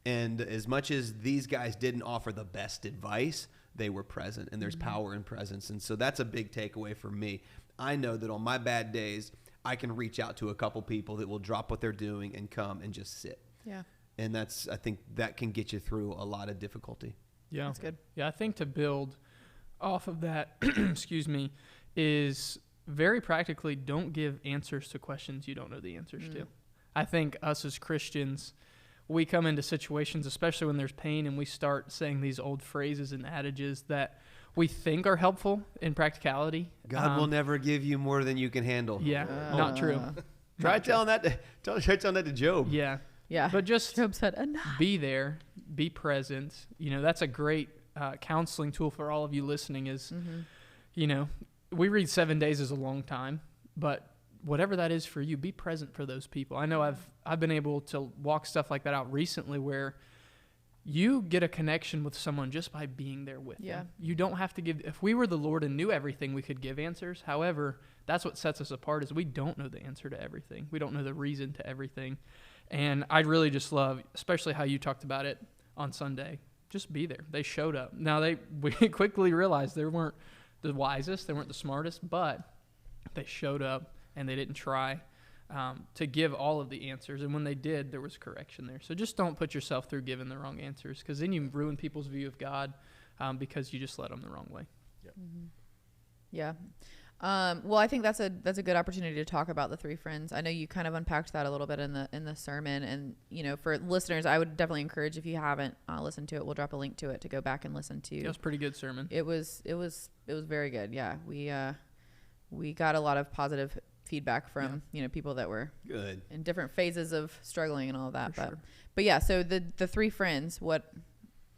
And as much as these guys didn't offer the best advice, they were present, and there's power in presence. And so that's a big takeaway for me. I know that on my bad days, I can reach out to a couple people that will drop what they're doing and come and just sit. Yeah. And I think that can get you through a lot of difficulty. Yeah. That's good. Yeah, I think to build off of that, excuse me, is very practically don't give answers to questions you don't know the answers to. I think us as Christians, we come into situations, especially when there's pain, and we start saying these old phrases and adages that we think are helpful in practicality. God will never give you more than you can handle. Yeah, not true. Try telling that to Job. Yeah. Yeah. But just Job said, enough. Be there, be present. That's a great counseling tool for all of you listening is, we read 7 days is a long time, but whatever that is for you, be present for those people. I know I've been able to walk stuff like that out recently where you get a connection with someone just by being there with them. You don't have to give. If we were the Lord and knew everything, we could give answers. However, that's what sets us apart is we don't know the answer to everything. We don't know the reason to everything. And I really just love, especially how you talked about it on Sunday, just be there. They showed up. Now, we quickly realized they weren't the wisest, they weren't the smartest, but they showed up and they didn't try to give all of the answers. And when they did, there was correction there. So just don't put yourself through giving the wrong answers because then you ruin people's view of God because you just led them the wrong way. Yep. Yeah. Well, I think that's a good opportunity to talk about the three friends. I know you kind of unpacked that a little bit in the sermon, and for listeners, I would definitely encourage, if you haven't listened to it, we'll drop a link to it to go back and listen to. It was a pretty good sermon. It was very good. Yeah, we got a lot of positive feedback from people that were good in different phases of struggling and all of that. Sure. But yeah, so the three friends, what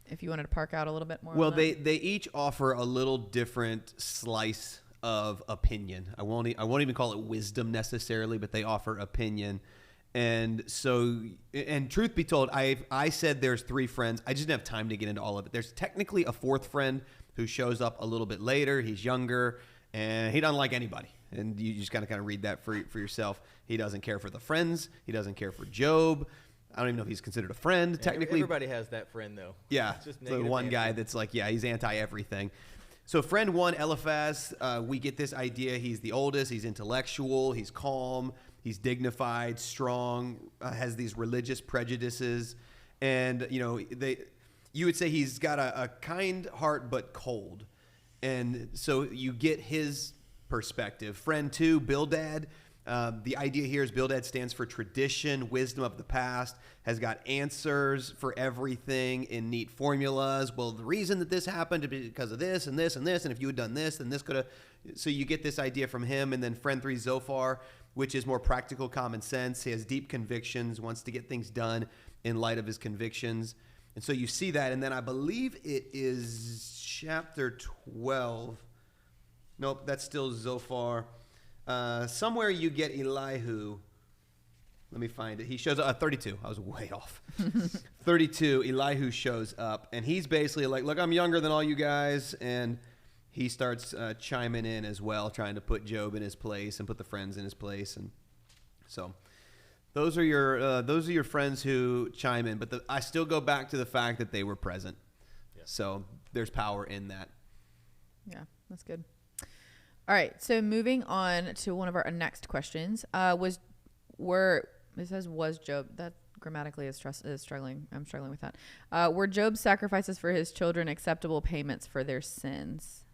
if you wanted to park out a little bit more? Well, on they that? they each offer a little different slice of opinion. I won't even call it wisdom necessarily, but they offer opinion. And so, and truth be told, I said there's three friends. I just didn't have time to get into all of it. There's technically a fourth friend who shows up a little bit later. He's younger and he doesn't like anybody. And you just gotta kind of read that for yourself. He doesn't care for the friends. He doesn't care for Job. I don't even know if he's considered a friend technically. Everybody has that friend though. Yeah, It's just the negative one guy energy. that's like, yeah, he's anti everything. So friend one, Eliphaz, we get this idea. He's the oldest. He's intellectual. He's calm. He's dignified, strong, has these religious prejudices. And, you would say he's got a kind heart but cold. And so you get his perspective. Friend two, Bildad. The idea here is Bildad stands for tradition, wisdom of the past, has got answers for everything in neat formulas. Well, the reason that this happened is because of this and this and this, and if you had done this, then this could have. So you get this idea from him. And then friend three, Zophar, which is more practical common sense. He has deep convictions, wants to get things done in light of his convictions. And so you see that. And then I believe it is chapter 12. Nope, that's still Zophar. Somewhere you get Elihu. Let me find it. He shows up 32. I was way off. 32, Elihu shows up. And he's basically like, look, I'm younger than all you guys. And he starts chiming in as well, trying to put Job in his place and put the friends in his place. And so those are your friends who chime in. But I still go back to the fact that they were present. Yeah. So there's power in that. Yeah, that's good. All right, so moving on to one of our next questions. Was Job, that grammatically is struggling. I'm struggling with that. Were Job's sacrifices for his children acceptable payments for their sins?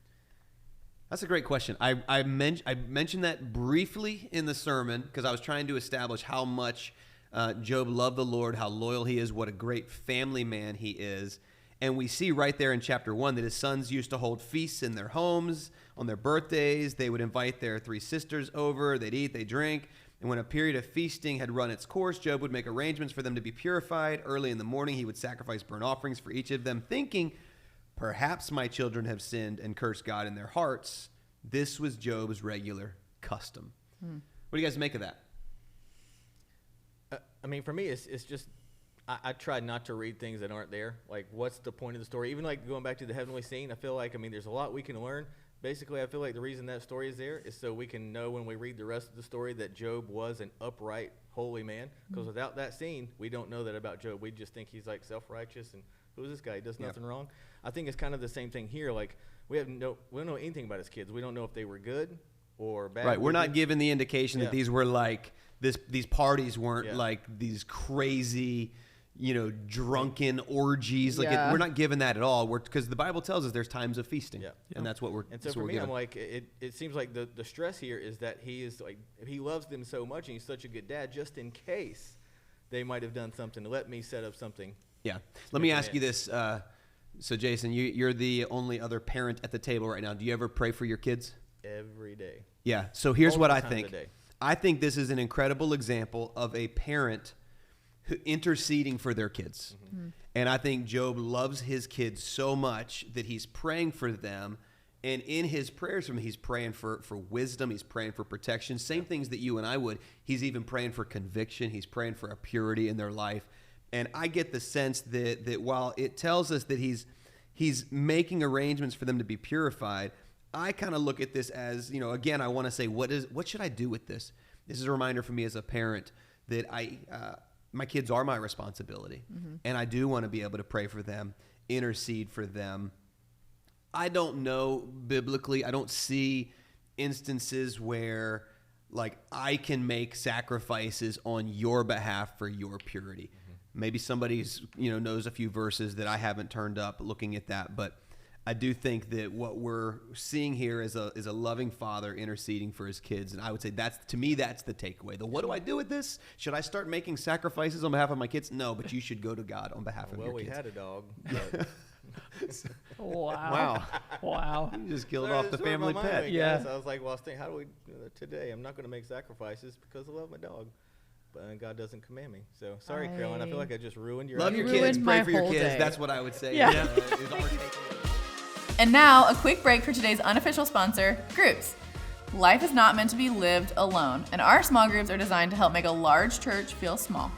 That's a great question. I mentioned that briefly in the sermon because I was trying to establish how much Job loved the Lord, how loyal he is, what a great family man he is. And we see right there in chapter 1 that his sons used to hold feasts in their homes on their birthdays. They would invite their 3 sisters over. They'd eat, they'd drink. And when a period of feasting had run its course, Job would make arrangements for them to be purified. Early in the morning, he would sacrifice burnt offerings for each of them, thinking, perhaps my children have sinned and cursed God in their hearts. This was Job's regular custom. What do you guys make of that? For me, it's just, I try not to read things that aren't there. Like, what's the point of the story? Even like going back to the heavenly scene, I feel like, there's a lot we can learn. Basically, I feel like the reason that story is there is so we can know when we read the rest of the story that Job was an upright, holy man. Because without that scene, we don't know that about Job. We just think he's like self-righteous and who's this guy? He does nothing wrong. I think it's kind of the same thing here. Like, we don't know anything about his kids. We don't know if they were good or bad. Right. We're not given the indication that these were like these parties weren't like these crazy, drunken orgies. Like we're not given that at all. Because the Bible tells us there's times of feasting, and that's what we're. And so for me, I'm like, it seems like the stress here is that he is like, he loves them so much, and he's such a good dad. Just in case they might have done something, let me set up something. Yeah. Let me ask you this. So Jason, you're the only other parent at the table right now. Do you ever pray for your kids? Every day. Yeah. So here's what I think. I think this is an incredible example of a parent interceding for their kids. And I think Job loves his kids so much that he's praying for them. And in his prayers for them, he's praying for wisdom. He's praying for protection. Same things that you and I would. He's even praying for conviction. He's praying for a purity in their life. And I get the sense that while it tells us that he's making arrangements for them to be purified, I kind of look at this as, again, I want to say, what should I do with this? This is a reminder for me as a parent that my kids are my responsibility. And I do want to be able to pray for them, intercede for them. I don't know biblically, I don't see instances where like I can make sacrifices on your behalf for your purity. Maybe somebody's, knows a few verses that I haven't turned up looking at that, but I do think that what we're seeing here is a loving father interceding for his kids, and I would say that's the takeaway. What do I do with this? Should I start making sacrifices on behalf of my kids? No, but you should go to God on behalf of your kids. Well, we had a dog. Wow. You just killed off the family pet. Yeah. So I was like, well, I was thinking, how do we today? I'm not going to make sacrifices because I love my dog. But God doesn't command me. So sorry, Caroline. I feel like I just ruined your. Love your kids. Pray for your kids. Day. That's what I would say. Yeah. And now a quick break for today's unofficial sponsor, Groups. Life is not meant to be lived alone, and our small groups are designed to help make a large church feel small.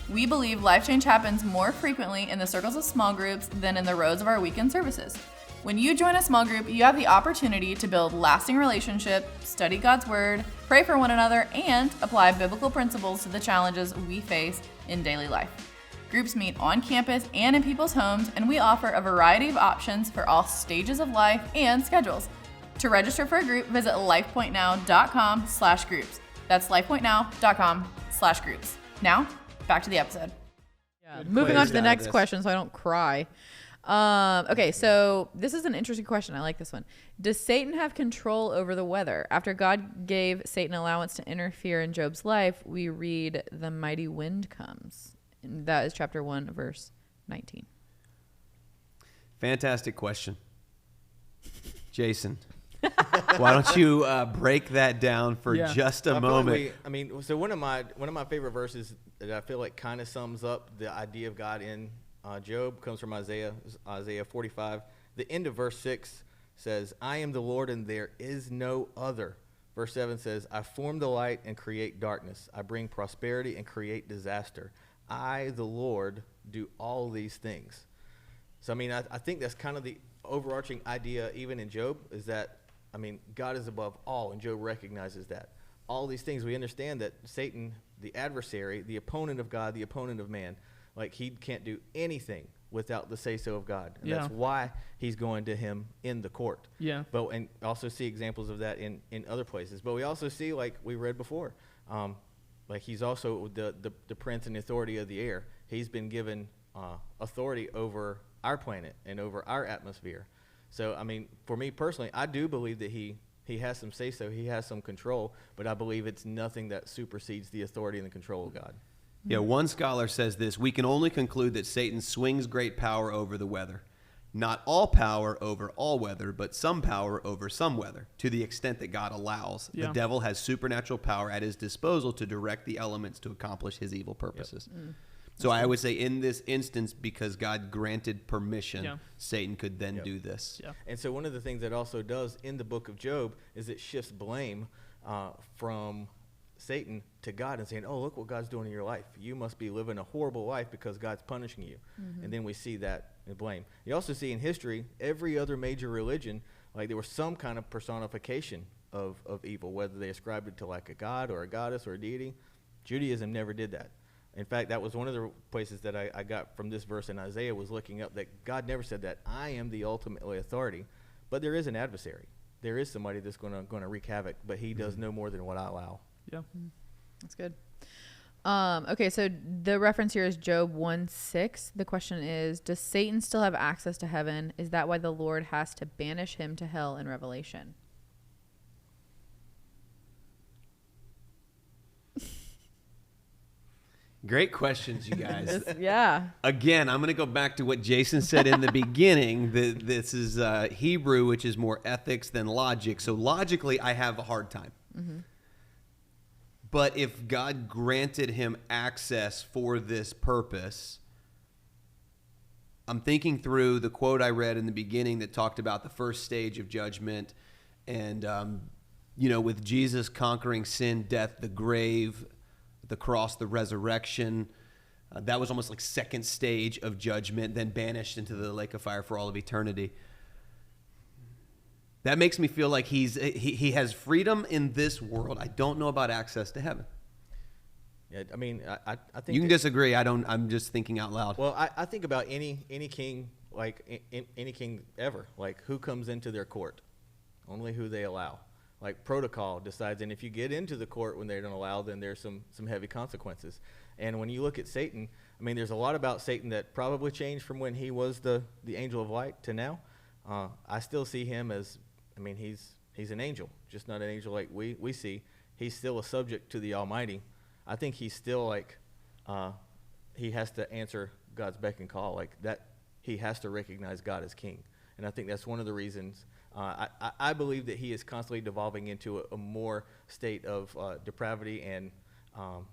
We believe life change happens more frequently in the circles of small groups than in the rows of our weekend services. When you join a small group, you have the opportunity to build lasting relationships, study God's word, pray for one another, and apply biblical principles to the challenges we face in daily life. Groups meet on campus and in people's homes, and we offer a variety of options for all stages of life and schedules. To register for a group, visit lifepointnow.com/groups. That's lifepointnow.com/groups. Now, back to the episode. Yeah, moving on to the next question so I don't cry. Okay, so this is an interesting question. I like this one. Does Satan have control over the weather? After God gave Satan allowance to interfere in Job's life, we read, "The mighty wind comes." And that is chapter 1, verse 19. Fantastic question. Jason, why don't you break that down for just a moment? So one of my favorite verses that I feel like kind of sums up the idea of God in Job comes from Isaiah 45. The end of verse 6 says, "I am the Lord and there is no other." Verse 7 says, "I form the light and create darkness. I bring prosperity and create disaster. I, the Lord, do all these things." So, I think that's kind of the overarching idea even in Job is that, God is above all, and Job recognizes that. All these things, we understand that Satan, the adversary, the opponent of God, the opponent of man, he can't do anything without the say-so of God. And that's why he's going to him in the court. Yeah. But and also see examples of that in other places. But we also see, like we read before, he's also the prince and authority of the air. He's been given authority over our planet and over our atmosphere. So, for me personally, I do believe that he has some say-so, he has some control, but I believe it's nothing that supersedes the authority and the control of God. Yeah, one scholar says this: "We can only conclude that Satan swings great power over the weather. Not all power over all weather, but some power over some weather, to the extent that God allows. The devil has supernatural power at his disposal to direct the elements to accomplish his evil purposes." Yep. So I would say in this instance, because God granted permission, Satan could then do this. Yeah. And so one of the things that also does in the book of Job is it shifts blame from Satan to God and saying, "Oh, look what God's doing in your life. You must be living a horrible life because God's punishing you." Mm-hmm. And then we see that in blame. You also see in history, every other major religion, there was some kind of personification of evil, whether they ascribed it to a god or a goddess or a deity. Judaism never did that. In fact, that was one of the places that I got from this verse in Isaiah, was looking up that God never said that I am the ultimate authority, but there is an adversary. There is somebody that's going to wreak havoc, but he does no more than what I allow. Yeah. That's good. Okay, so the reference here is Job 1:6. The question is, does Satan still have access to heaven? Is that why the Lord has to banish him to hell in Revelation? Great questions, you guys. Yeah. Again, I'm going to go back to what Jason said in the beginning. This is Hebrew, which is more ethics than logic. So logically, I have a hard time. Mm-hmm. But if God granted him access for this purpose, I'm thinking through the quote I read in the beginning that talked about the first stage of judgment and, with Jesus conquering sin, death, the grave, the cross, the resurrection. That was almost like second stage of judgment, then banished into the lake of fire for all of eternity. That makes me feel like he has freedom in this world. I don't know about access to heaven. Yeah, I think you can disagree. I'm just thinking out loud. Well, I think about any king, any king ever, who comes into their court, only who they allow. Protocol decides, and if you get into the court when they don't allow, then there's some heavy consequences. And when you look at Satan, there's a lot about Satan that probably changed from when he was the angel of light to now. I still see him as, he's an angel, just not an angel like we see. He's still a subject to the Almighty. I think he's still he has to answer God's beck and call, that he has to recognize God as king. And I think that's one of the reasons. I believe that he is constantly devolving into a more state of depravity and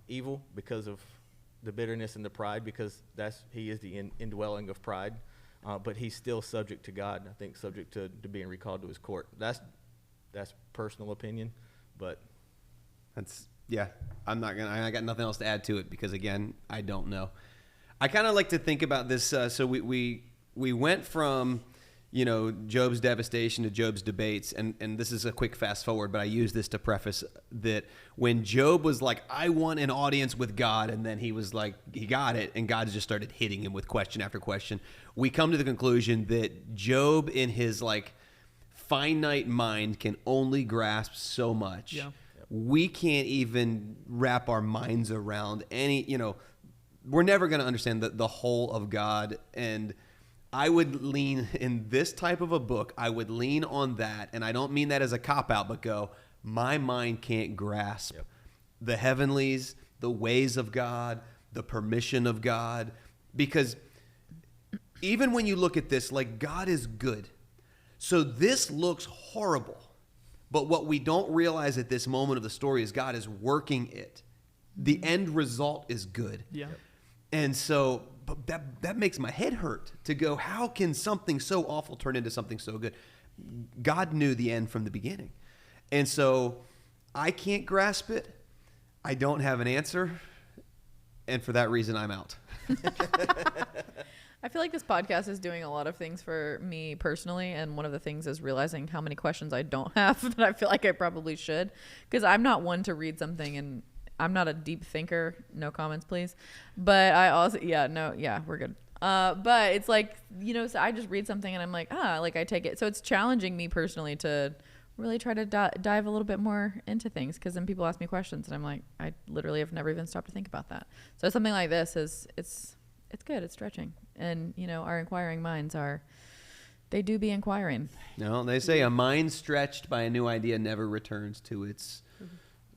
evil because of the bitterness and the pride, because he is the indwelling of pride. But he's still subject to God, I think subject to being recalled to his court. That's personal opinion, but I got nothing else to add to it because, again, I don't know. I kind of like to think about this. So we went from Job's devastation to Job's debates, and this is a quick fast forward, but I use this to preface that when Job was like, I want an audience with God, and then he was like, he got it, and God just started hitting him with question after question, we come to the conclusion that Job in his like finite mind can only grasp so much. Yeah. We can't even wrap our minds around we're never going to understand the whole of God. And I would lean in this type of a book, I would lean on that. And I don't mean that as a cop-out, but my mind can't grasp the heavenlies, the ways of God, the permission of God. Because even when you look at this, like, God is good. So this looks horrible. But what we don't realize at this moment of the story is God is working it. The end result is good. Yeah. And so but that makes my head hurt to go, how can something so awful turn into something so good? God knew the end from the beginning. And so I can't grasp it. I don't have an answer. And for that reason, I'm out. I feel like this podcast is doing a lot of things for me personally, and one of the things is realizing how many questions I don't have that I feel like I probably should, because I'm not one to read something, and I'm not a deep thinker. No comments, please. But I also, we're good. But it's like, so I just read something and I'm like, I take it. So it's challenging me personally to really try to dive a little bit more into things, because then people ask me questions and I'm like, I literally have never even stopped to think about that. So something like this it's good. It's stretching. And, our inquiring minds they do be inquiring. No, they say a mind stretched by a new idea never returns to its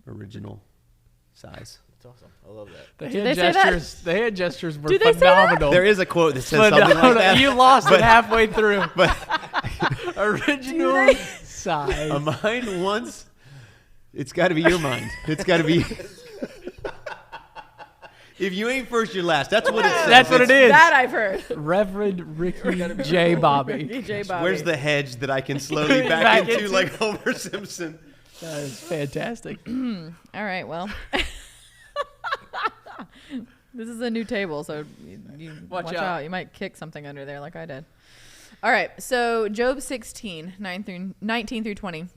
original size. That's awesome. I love that. The hand gestures were Do they say phenomenal. There is a quote that says something like that. You lost it halfway through. But original size. a mind once, it's got to be your mind. It's got to be. If you ain't first, you're last. That's what it says. That's what it is. That I've heard. Reverend Ricky J. Bobby. Ricky J. Bobby. Where's the hedge that I can slowly back Back into into? like Homer Simpson? That is fantastic. All right, well. This is a new table, so you watch out. You might kick something under there like I did. All right, so Job 16, 19 through 20.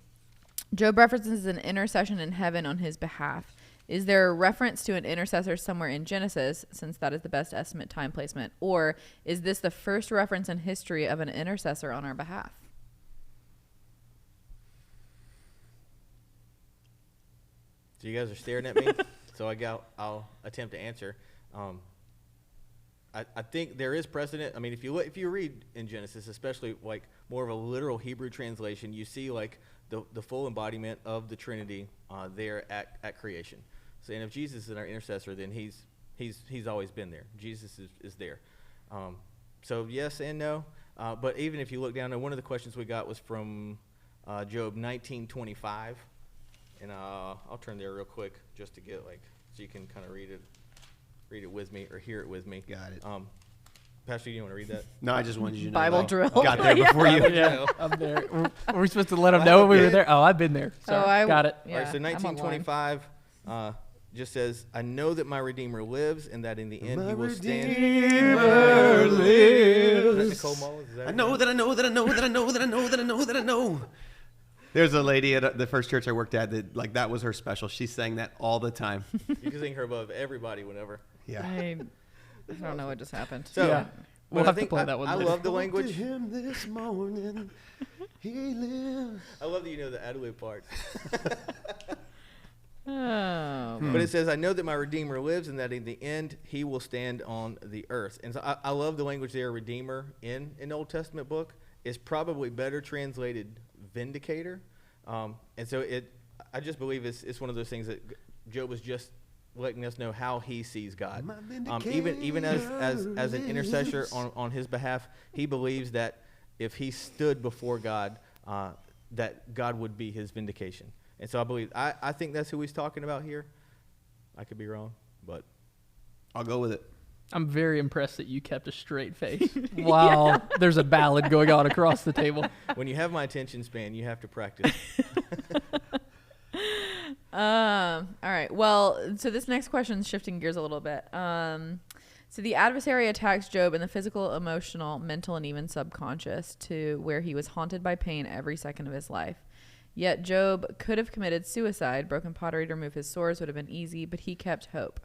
Job references an intercession in heaven on his behalf. Is there a reference to an intercessor somewhere in Genesis, since that is the best estimate time placement? Or is this the first reference in history of an intercessor on our behalf? So you guys are staring at me, so I'll attempt to answer. I think there is precedent. I mean, if you read in Genesis, especially like more of a literal Hebrew translation, you see like the full embodiment of the Trinity there at creation. So, and if Jesus is our intercessor, then he's always been there. Jesus is there. So yes and no. But even if you look down, one of the questions we got was from Job 19:25, and I'll turn there real quick just to get so you can kind of read it with me or hear it with me. Got it. Pastor, you want to read that? No, I just wanted you to know. Bible drill. Got there before you. Yeah, I'm there. Were we supposed to let them know we were there? Oh, I've been there. Sorry. Got it. Yeah, all right, so 19:25 just says, I know that my Redeemer lives, and that in the end he will stand. Redeemer lives. Is that Nicole Mullins? Is that I know that I know that I know that I know that I know that I know that I know. There's a lady at the first church I worked at that was her special. She sang that all the time. You can sing her above everybody whenever. Yeah. I don't know what just happened. So, Yeah. We'll but have to play that one I later. love the language. To him this morning, he lives. I love that you know the ad-lib part. Oh. But it says, I know that my Redeemer lives, and that in the end he will stand on the earth. And so I love the language there, Redeemer, in an Old Testament book. Is probably better translated vindicator. And so I just believe it's one of those things that Job was just letting us know how he sees God. Even as an intercessor on his behalf, he believes that if he stood before God, that God would be his vindication. And so I think that's who he's talking about here. I could be wrong, but I'll go with it. I'm very impressed that you kept a straight face while there's a ballad going on across the table. when you have my attention span, you have to practice. All right. Well, so this next question is shifting gears a little bit. So the adversary attacks Job in the physical, emotional, mental, and even subconscious, to where he was haunted by pain every second of his life. Yet Job could have committed suicide. Broken pottery to remove his sores would have been easy, but he kept hope.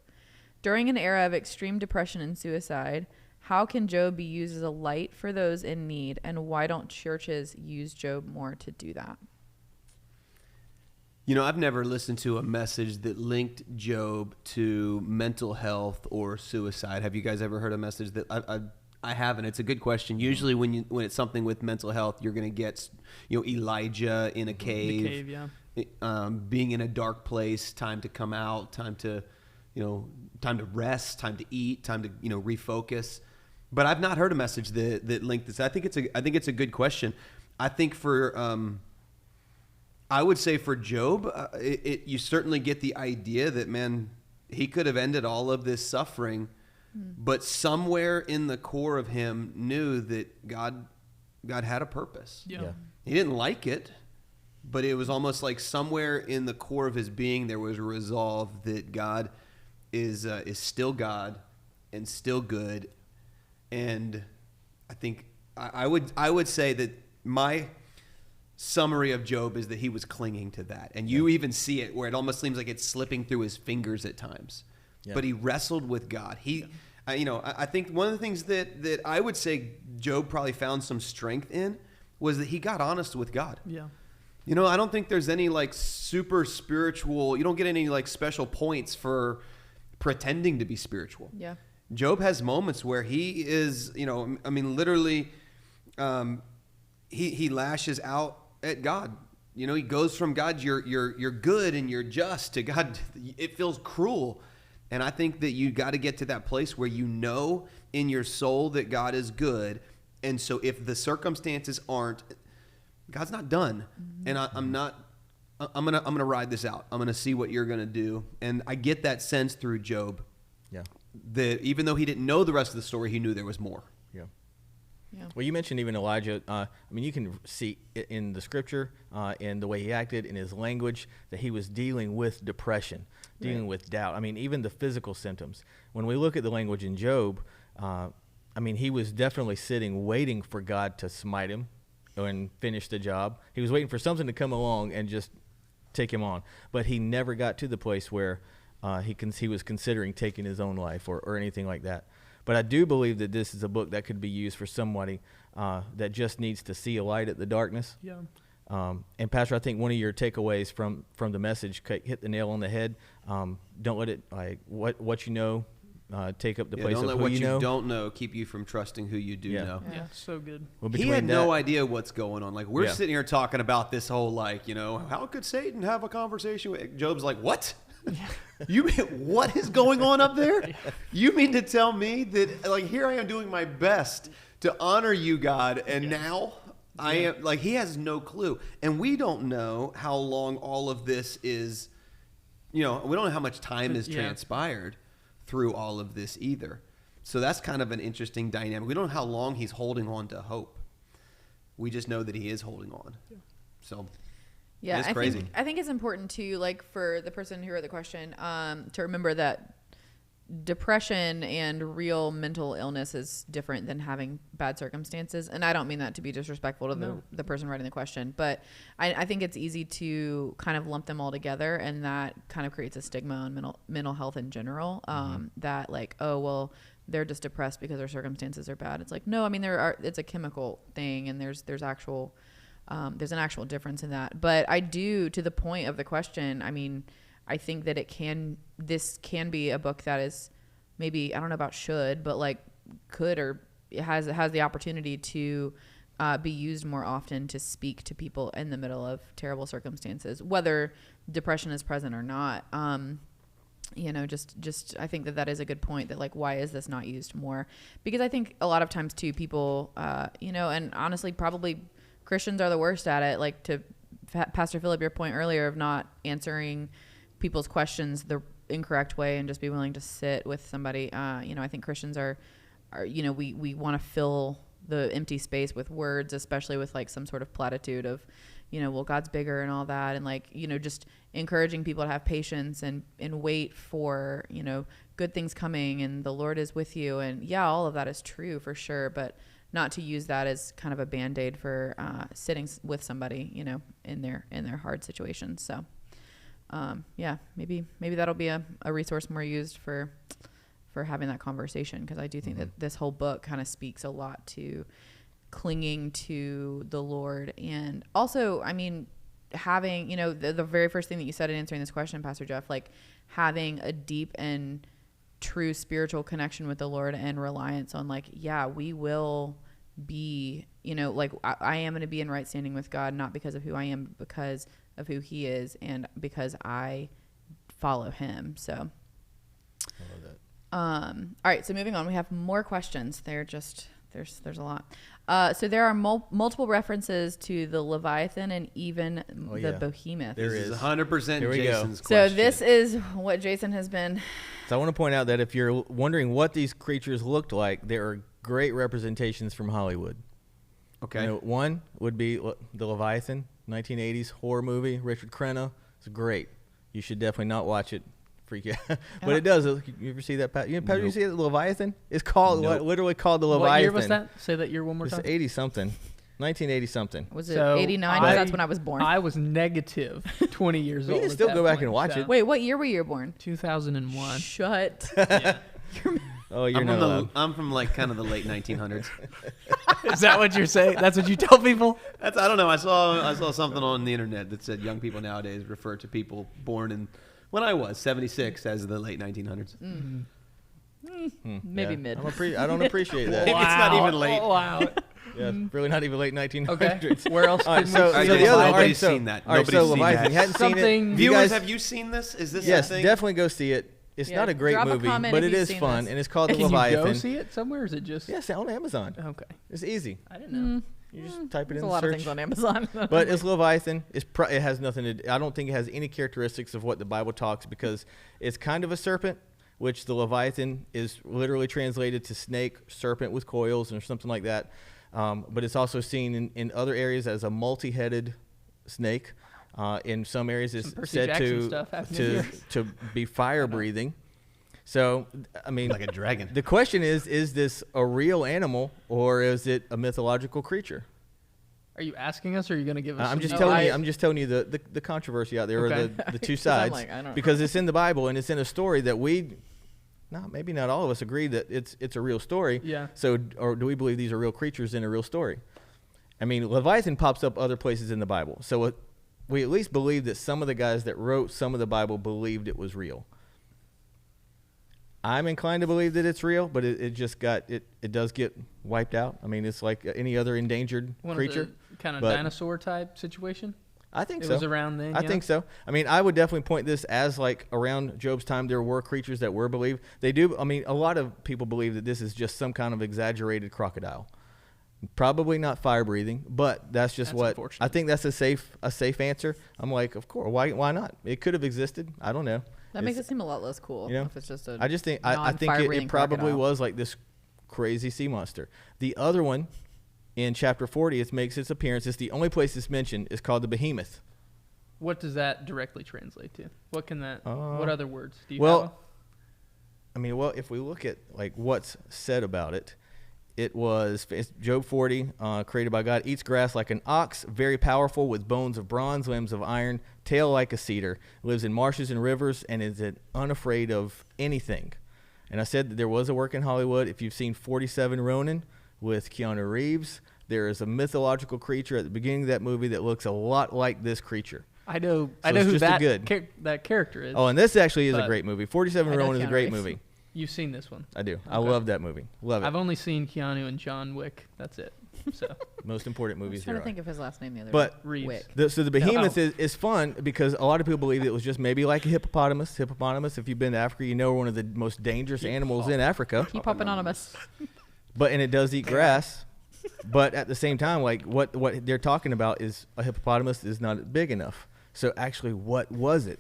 During an era of extreme depression and suicide, how can Job be used as a light for those in need, and why don't churches use Job more to do that? You know, I've never listened to a message that linked Job to mental health or suicide. Have you guys ever heard a message that I haven't? It's a good question. Usually when it's something with mental health, you're going to get, Elijah in a cave, The cave, yeah. Being in a dark place, time to come out, time to rest, time to eat, time to, refocus. But I've not heard a message that linked this. I think it's a good question. I think I would say for Job, you certainly get the idea that, man, he could have ended all of this suffering, but somewhere in the core of him knew that God had a purpose. Yeah. He didn't like it, but it was almost like somewhere in the core of his being there was a resolve that God is still God and still good. And I think I would say that my summary of Job is that he was clinging to that. And you even see it where it almost seems like it's slipping through his fingers at times. Yeah. But he wrestled with God. I think one of the things that I would say Job probably found some strength in was that he got honest with God. Yeah. I don't think there's any super spiritual, you don't get any special points for pretending to be spiritual. Yeah. Job has moments where he is, literally, he lashes out at God. He goes from God, you're good and you're just, to God, it feels cruel. And I think that you got to get to that place where in your soul that God is good. And so if the circumstances aren't, God's not done. And I'm going to ride this out. I'm going to see what you're going to do. And I get that sense through Job. Yeah. That even though he didn't know the rest of the story, he knew there was more. Yeah. Yeah. Well, you mentioned even Elijah. You can see in the scripture, in the way he acted, in his language, that he was dealing with depression, dealing with doubt. Even the physical symptoms. When we look at the language in Job, he was definitely sitting, waiting for God to smite him and finish the job. He was waiting for something to come along and just take him on. But he never got to the place where he was considering taking his own life or anything like that. But I do believe that this is a book that could be used for somebody that just needs to see a light at the darkness. Yeah. And Pastor, I think one of your takeaways from the message hit the nail on the head. Don't let it what you know take up the place of who you know. Don't let what you don't know keep you from trusting who you do know. Yeah, so good. Well, he had no idea what's going on. We're sitting here talking about this whole how could Satan have a conversation with Job's like, what? You mean, what is going on up there? You mean to tell me that here I am doing my best to honor you, God, and now I am he has no clue. And we don't know how long all of this is, we don't know how much time has transpired through all of this either. So that's kind of an interesting dynamic. We don't know how long he's holding on to hope. We just know that he is holding on. Yeah. So yeah, it's crazy. I think it's important to for the person who wrote the question to remember that depression and real mental illness is different than having bad circumstances. And I don't mean that to be disrespectful to the person writing the question, but I think it's easy to kind of lump them all together, and that kind of creates a stigma on mental health in general. That they're just depressed because their circumstances are bad. It's no, it's a chemical thing, and there's an actual difference in that. But I do, to the point of the question, I think that this can be a book that is maybe, I don't know about should, but could, or it has the opportunity to be used more often to speak to people in the middle of terrible circumstances, whether depression is present or not. Just I think that is a good point, that why is this not used more? Because I think a lot of times too, people, and honestly, probably Christians are the worst at it. To Pastor Philip, your point earlier of not answering people's questions the incorrect way and just be willing to sit with somebody. I think Christians are we want to fill the empty space with words, especially with some sort of platitude of, well, God's bigger and all that. And like, just encouraging people to have patience and wait for, good things coming and the Lord is with you. And yeah, all of that is true for sure. But not to use that as kind of a Band-Aid for sitting with somebody, in their hard situations. So, yeah, maybe that'll be a resource more used for having that conversation, because I do think that this whole book kind of speaks a lot to clinging to the Lord. And also, I mean, having, the very first thing that you said in answering this question, Pastor Jeff, like having a deep and true spiritual connection with the Lord and reliance on like, yeah, we will be, like I am going to be in right standing with God, not because of who I am, but because of who he is and because I follow him. So I love that. All right, so moving on, we have more questions. There's a lot. So there are multiple references to the Leviathan and even the Behemoth. There is 100% Here we Jason's go. question. So this is what Jason has been. So I want to point out that if you're wondering what these creatures looked like, there are great representations from Hollywood. Okay. One would be the Leviathan, 1980s horror movie. Richard Crenna. It's great. You should definitely not watch it. Freak you. But it does. You ever see that? Pat, Nope. you see the Leviathan? It's called literally called the Leviathan. What year was that? Say that year one more time. It's 80 something. 1980 something. Was it So 89? Because that's when I was born. I was negative 20 years We old. can at still that go back point, and watch so- it. Wait, what year were you born? 2001. Shut. Yeah. Oh, you're I'm not from, allowed. I'm from like kind of the late 1900s. Is that what you're saying? That's what you tell people? I don't know. I saw something on the internet that said young people nowadays refer to people born in when I was 76 as the late 1900s. Maybe Yeah. mid. I don't appreciate that. Maybe it's not even late. Wow. Yeah, really not even late 1900s. Okay. Where else All right, could so, we so see the this? other, all right, Nobody's so, seen that. all right, so Nobody's seen Leviathan, that. you hadn't seen it. Something- You Viewers, guys, have you seen this? Is this yes, a thing? definitely go see it. It's Yeah, not a great drop a movie, comment but if it you've is seen fun, this. and it's called The Can you Leviathan. go see it somewhere, or is it just... Yes, on Amazon. Okay. It's easy. I didn't know. You just type it There's in a the lot search. of things on Amazon. But it's Leviathan. It has nothing to. I don't think it has any characteristics of what the Bible talks, because it's kind of a serpent, which the Leviathan is literally translated to snake, serpent with coils, or something like that. But it's also seen in other areas as a multi-headed snake. In some areas, it's Some Percy said Jackson stuff happening to here. to be fire breathing. So I mean, Like a dragon. the question is this a real animal or is it a mythological creature? Are you asking us, or are you going to give us... I'm some just details? telling you. I'm just telling you the controversy out there, Okay. or the two 'Cause I'm sides, like, I don't know. because it's in the Bible and it's in a story that maybe not all of us agree that it's a real story. Yeah. So, or do we believe these are real creatures in a real story? I mean, Leviathan pops up other places in the Bible, so we at least believe that some of the guys that wrote some of the Bible believed it was real. I'm inclined to believe that it's real, but it does get wiped out. I mean, it's like any other endangered One creature. of the kind of but- dinosaur type situation? I think It so. was around then, I yeah? think so. I mean, I would definitely point this as like around Job's time, there were creatures that were believed. They do. I mean, a lot of people believe that this is just some kind of exaggerated crocodile. Probably not fire breathing, but that's just That's what unfortunate. I think. That's a safe answer. I'm like, of course. Why not? It could have existed. I don't know. That makes it seem a lot less cool you know, if it's just a I just think I think non-fire-breathing it probably crocodile. was like this crazy sea monster. The other one in chapter 40, it makes its appearance. It's the only place it's mentioned. It's called the Behemoth. What does that directly translate to? What can that... Uh, what other words do you well, have? I mean, well, if we look at like what's said about it, it's Job 40, created by God, eats grass like an ox, very powerful, with bones of bronze, limbs of iron, tail like a cedar, lives in marshes and rivers, and is unafraid of anything. And I said that there was a work in Hollywood. If you've seen 47 Ronin with Keanu Reeves, there is a mythological creature at the beginning of that movie that looks a lot like this creature. I know it's who just a that character is. Oh, and this actually is a But great movie. 47 I know Ronin is a Keanu great Reeves. movie. You've seen this one. I do. I Okay. love that movie. Love it. I've only seen Keanu and John Wick. That's it. So Most important I was movies trying there to are. think of his last name the other But day. Reeves. Wick. So the Behemoth No. is fun because a lot of people believe it was just maybe like a hippopotamus. Hippopotamus, if you've been to Africa, you know, one of the most dangerous animals in Africa. Keep up anonymous. And it does eat grass. But at the same time, like what they're talking about is a hippopotamus is not big enough. So actually, what was it?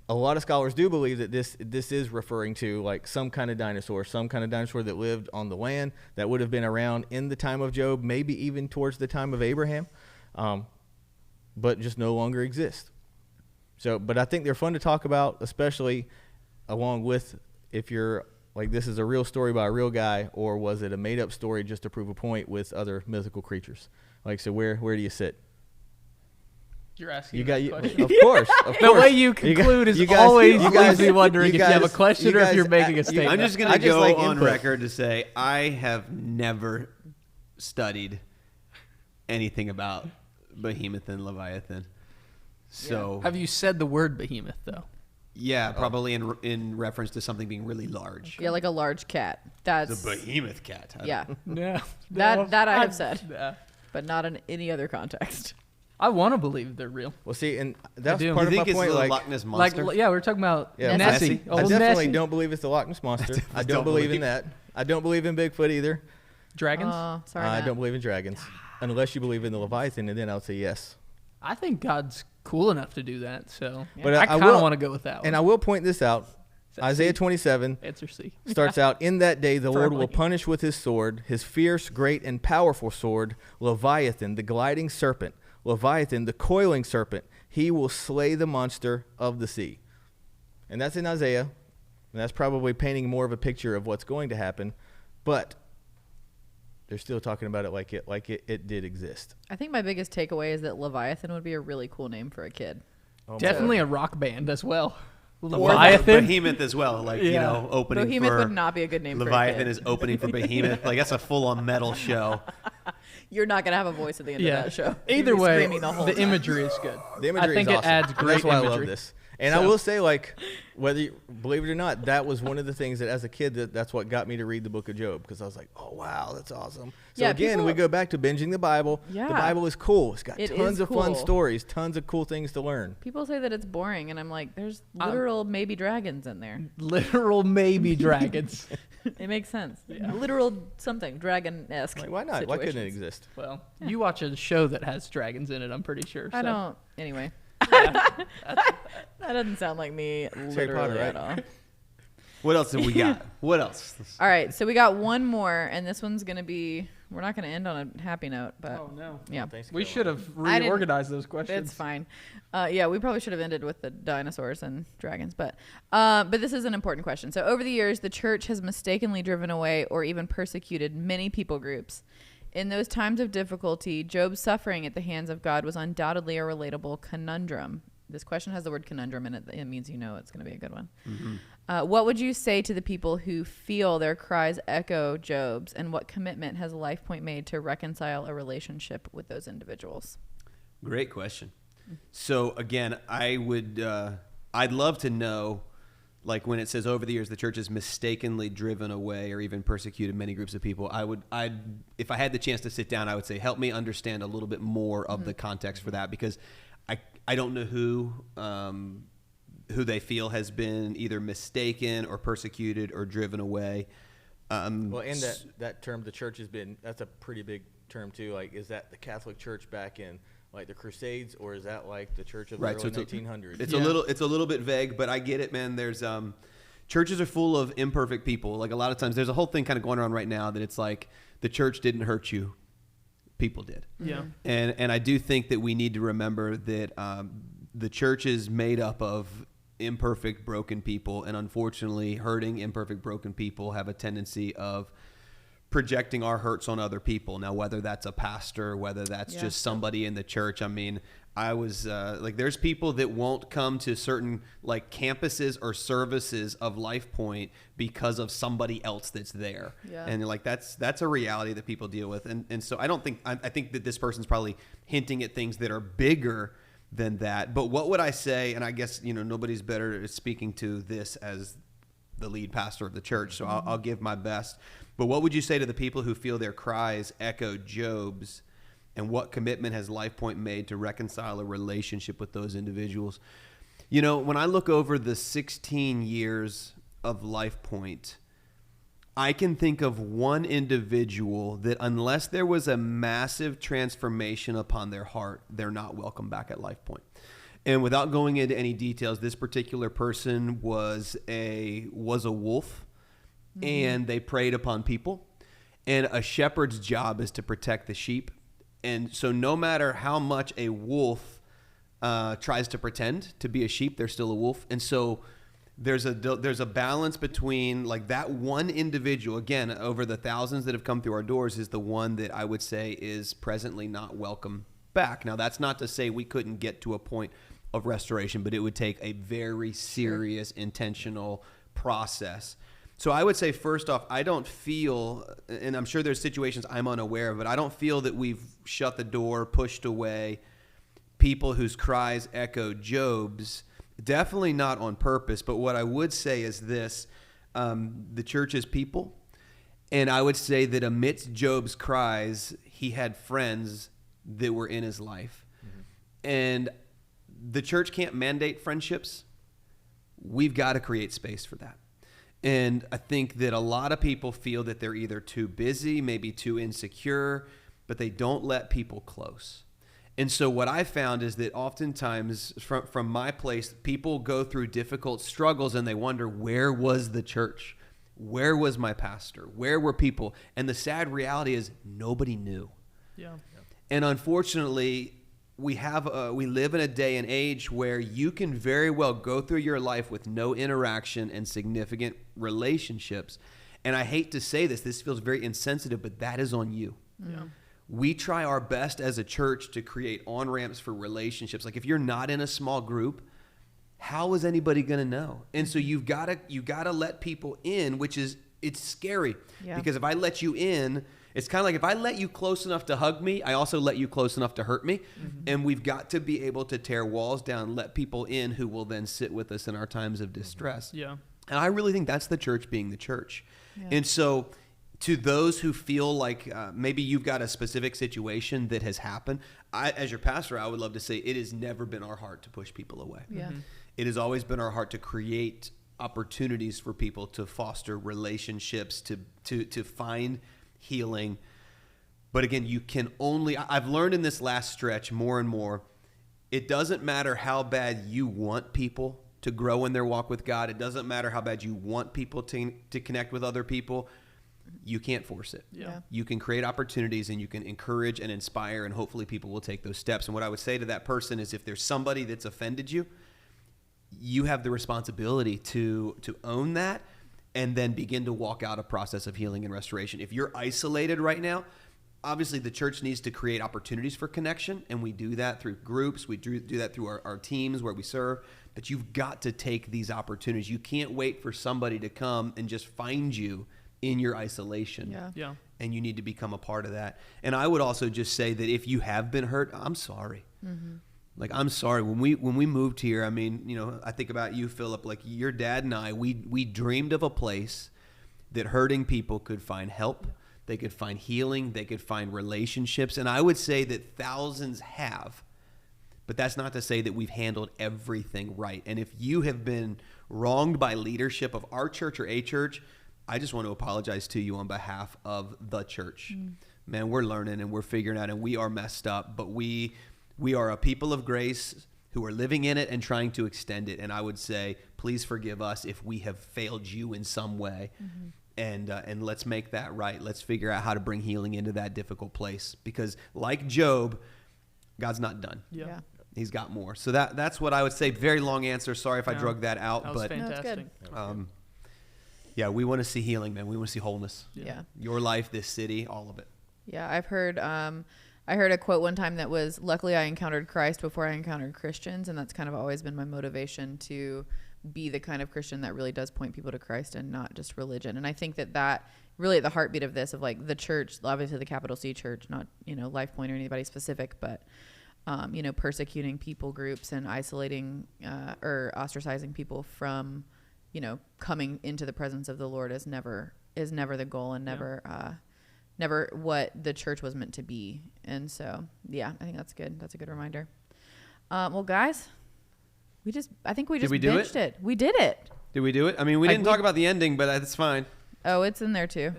A lot of scholars do believe that this is referring to like some kind of dinosaur that lived on the land that would have been around in the time of Job, maybe even towards the time of Abraham. but just no longer exist. So, but I think they're fun to talk about, especially along with if you're like, this is a real story by a real guy, or was it a made-up story just to prove a point with other mythical creatures? Like, so where do you sit? You're asking You that got question. of course. The way you conclude is always leaves me wondering if you have a question or if you're making a statement. I'm just going to go like on input. record to say I have never studied anything about Behemoth and Leviathan. So Have you said the word behemoth, though? yeah, probably in reference to something being really large. Yeah, like a large cat. That's The behemoth cat. yeah. No. That I have said, Yeah. but not in any other context. I want to believe they're real. Well, see, and that's do. part You of think my it's point. the Like, Loch Ness Like, monster? yeah, we were talking about Yeah, Nessie. Nessie. I Old definitely Nessie. don't believe it's the Loch Ness monster. I don't don't believe in believe- that. I don't believe in Bigfoot either. Dragons? Sorry, I Matt. don't believe in dragons, unless you believe in the Leviathan, and then I would say yes. I think God's cool enough to do that, so But I I kind of will- want to go with that one. And I will point this out. that Isaiah C? 27 Answer C. starts out, in that day the Lord will Firmly. punish with his sword, his fierce, great, and powerful sword, Leviathan, the gliding serpent, Leviathan, the coiling serpent. He will slay the monster of the sea. And that's in Isaiah. And that's probably painting more of a picture of what's going to happen. But they're still talking about it like it did exist. I think my biggest takeaway is that Leviathan would be a really cool name for a kid. Oh my Definitely God. a rock band as well. Or Leviathan. Behemoth as well. Like, you Yeah. know, opening Behemoth for would not be a good name for a Leviathan kid. is opening for Behemoth. Like, that's a full-on metal show. You're not gonna have a voice at the end Yeah. of that show. Either You'll be way, screaming the whole time. imagery is good. The imagery I think is it awesome. adds And great that's why I love imagery. this. And I So- will say, like, whether you believe it or not, that was one of the things that as a kid, that's what got me to read the book of Job, because I was like, oh, wow, that's awesome. So Yeah, again, people- we go back to binging the Bible. Yeah. The Bible is cool. It's got It tons is of fun cool. stories, tons of cool things to learn. People say that it's boring, and I'm like, there's literal maybe dragons in there. Literal maybe dragons. It makes sense. Literal something dragon-esque. Like, why not? Why couldn't it situations. exist? Well, you watch a show that has dragons in it, I'm pretty sure. I so. don't. Anyway, Yeah. that doesn't sound like me Harry literally Potter, at right? all. What else have we got? What else? All right, so we got one more, and this one's gonna be. We're not gonna end on a happy note, but Oh, no. yeah, Thanks, We Caroline. should have I didn't- reorganized those questions. it's fine. Yeah, we probably should have ended with the dinosaurs and dragons, but this is an important question. So over the years, the church has mistakenly driven away or even persecuted many people groups. In those times of difficulty, Job's suffering at the hands of God was undoubtedly a relatable conundrum. This question has the word conundrum in it. It means you know it's going to be a good one. What would you say to the people who feel their cries echo Job's, and what commitment has Lifepoint made to reconcile a relationship with those individuals? Great question. So again, I'd love to know, like when it says over the years the church has mistakenly driven away or even persecuted many groups of people. If I had the chance to sit down, I would say help me understand a little bit more of the context for that, because I don't know who they feel has been either mistaken or persecuted or driven away. Well, and that term, the church has been, that's a pretty big term too. Like, is that the Catholic Church back in like the Crusades, or is that like the church of the early 1900s? It's Yeah. a little bit vague, but I get it, man. There's churches are full of imperfect people. Like a lot of times, there's a whole thing kind of going around right now that it's like the church didn't hurt you, people did. Yeah. And I do think that we need to remember that the church is made up of imperfect, broken people, and unfortunately, hurting, imperfect, broken people have a tendency of projecting our hurts on other people. Now, whether that's a pastor, whether that's just somebody in the church. I mean, I was like, there's people that won't come to certain like campuses or services of Lifepoint because of somebody else that's there. Yeah. And like, that's a reality that people deal with. And so I think that this person's probably hinting at things that are bigger than that. But what would I say? And I guess, nobody's better at speaking to this as the lead pastor of the church. So I'll give my best. But what would you say to the people who feel their cries echo Job's, and what commitment has Lifepoint made to reconcile a relationship with those individuals? When I look over the 16 years of Lifepoint, I can think of one individual that unless there was a massive transformation upon their heart, they're not welcome back at Lifepoint. And without going into any details, this particular person was a wolf, and they preyed upon people. And a shepherd's job is to protect the sheep. And so no matter how much a wolf tries to pretend to be a sheep, they're still a wolf. And so there's a balance between like that one individual, again, over the thousands that have come through our doors, is the one that I would say is presently not welcome back. Now, that's not to say we couldn't get to a point of restoration, but it would take a very serious, intentional process. So I would say, first off, I don't feel, and I'm sure there's situations I'm unaware of, but I don't feel that we've shut the door, pushed away people whose cries echo Job's. Definitely not on purpose. But what I would say is this: the church is people, and I would say that amidst Job's cries, he had friends that were in his life. And the church can't mandate friendships. We've got to create space for that. And I think that a lot of people feel that they're either too busy, maybe too insecure, but they don't let people close. And so what I found is that oftentimes from my place, people go through difficult struggles and they wonder, where was the church? Where was my pastor? Where were people? And the sad reality is nobody knew. Yeah. And unfortunately, we live in a day and age where you can very well go through your life with no interaction and significant relationships. And I hate to say this feels very insensitive, but that is on you. Yeah. We try our best as a church to create on-ramps for relationships. Like if you're not in a small group, how is anybody going to know? And so you've got to let people in, it's scary. Yeah. Because if I let you in, it's kind of like if I let you close enough to hug me, I also let you close enough to hurt me. Mm-hmm. And we've got to be able to tear walls down, let people in who will then sit with us in our times of distress. Yeah. And I really think that's the church being the church. Yeah. And so to those who feel like maybe you've got a specific situation that has happened, as your pastor, I would love to say it has never been our heart to push people away. Yeah. Mm-hmm. It has always been our heart to create opportunities for people to foster relationships, to find healing. But again, I've learned in this last stretch more and more, it doesn't matter how bad you want people to grow in their walk with God. It doesn't matter how bad you want people to connect with other people. You can't force it. Yeah. You can create opportunities and you can encourage and inspire, and hopefully people will take those steps. And what I would say to that person is, if there's somebody that's offended you, you have the responsibility to own that and then begin to walk out a process of healing and restoration. If you're isolated right now, obviously the church needs to create opportunities for connection, and we do that through groups. We do that through our teams where we serve. But you've got to take these opportunities. You can't wait for somebody to come and just find you in your isolation. Yeah. Yeah. And you need to become a part of that. And I would also just say that if you have been hurt, I'm sorry. Mm-hmm. Like, I'm sorry. When we moved here, I mean, I think about you, Philip, like your dad and I, we dreamed of a place that hurting people could find help. They could find healing. They could find relationships. And I would say that thousands have, but that's not to say that we've handled everything right. And if you have been wronged by leadership of our church or a church, I just want to apologize to you on behalf of the church. Man, we're learning and we're figuring out, and we are messed up, but we are a people of grace who are living in it and trying to extend it. And I would say, please forgive us if we have failed you in some way. Mm-hmm. And let's make that right. Let's figure out how to bring healing into that difficult place. Because like Job, God's not done. Yeah. He's got more. So that's what I would say. Very long answer. Sorry if I drug that out. That was but fantastic. No, yeah, we want to see healing, man. We want to see wholeness. Yeah. Your life, this city, all of it. Yeah. I've heard, I heard a quote one time that was, luckily I encountered Christ before I encountered Christians. And that's kind of always been my motivation to be the kind of Christian that really does point people to Christ and not just religion. And I think that really at the heartbeat of this, of like the church, obviously the capital C church, not, Lifepoint or anybody specific, but, persecuting people groups and isolating, or ostracizing people from, coming into the presence of the Lord is never the goal, and never what the church was meant to be. And so, yeah, I think that's good. That's a good reminder. Well, guys, I think we just binged it? We did it. Did we do it? I mean, we didn't talk about the ending, but that's fine. Oh, it's in there too.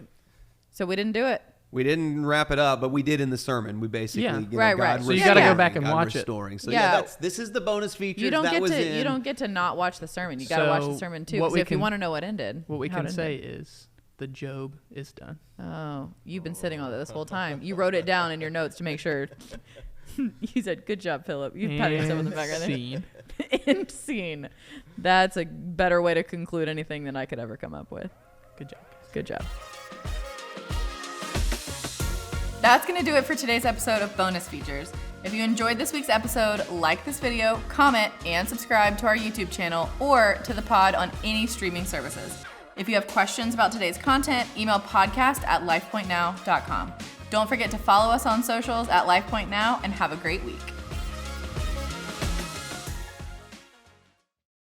So we didn't do it. We didn't wrap it up, but we did in the sermon. We basically, right. God So you got to go back and watch restoring. it. So yeah, this is the bonus feature. You don't get to not watch the sermon. You got to watch the sermon too. Because if you want to know what ended, what we can say is the Job is done. Oh, you've been sitting on it this whole time. You wrote it down in your notes to make sure. You said, good job, Philip. You patted yourself on the back right there. Scene. End scene. That's a better way to conclude anything than I could ever come up with. Good job. Good job. That's going to do it for today's episode of Bonus Features. If you enjoyed this week's episode, like this video, comment, and subscribe to our YouTube channel or to the pod on any streaming services. If you have questions about today's content, email podcast@lifepointnow.com. Don't forget to follow us on socials at LifePoint Now, and have a great week.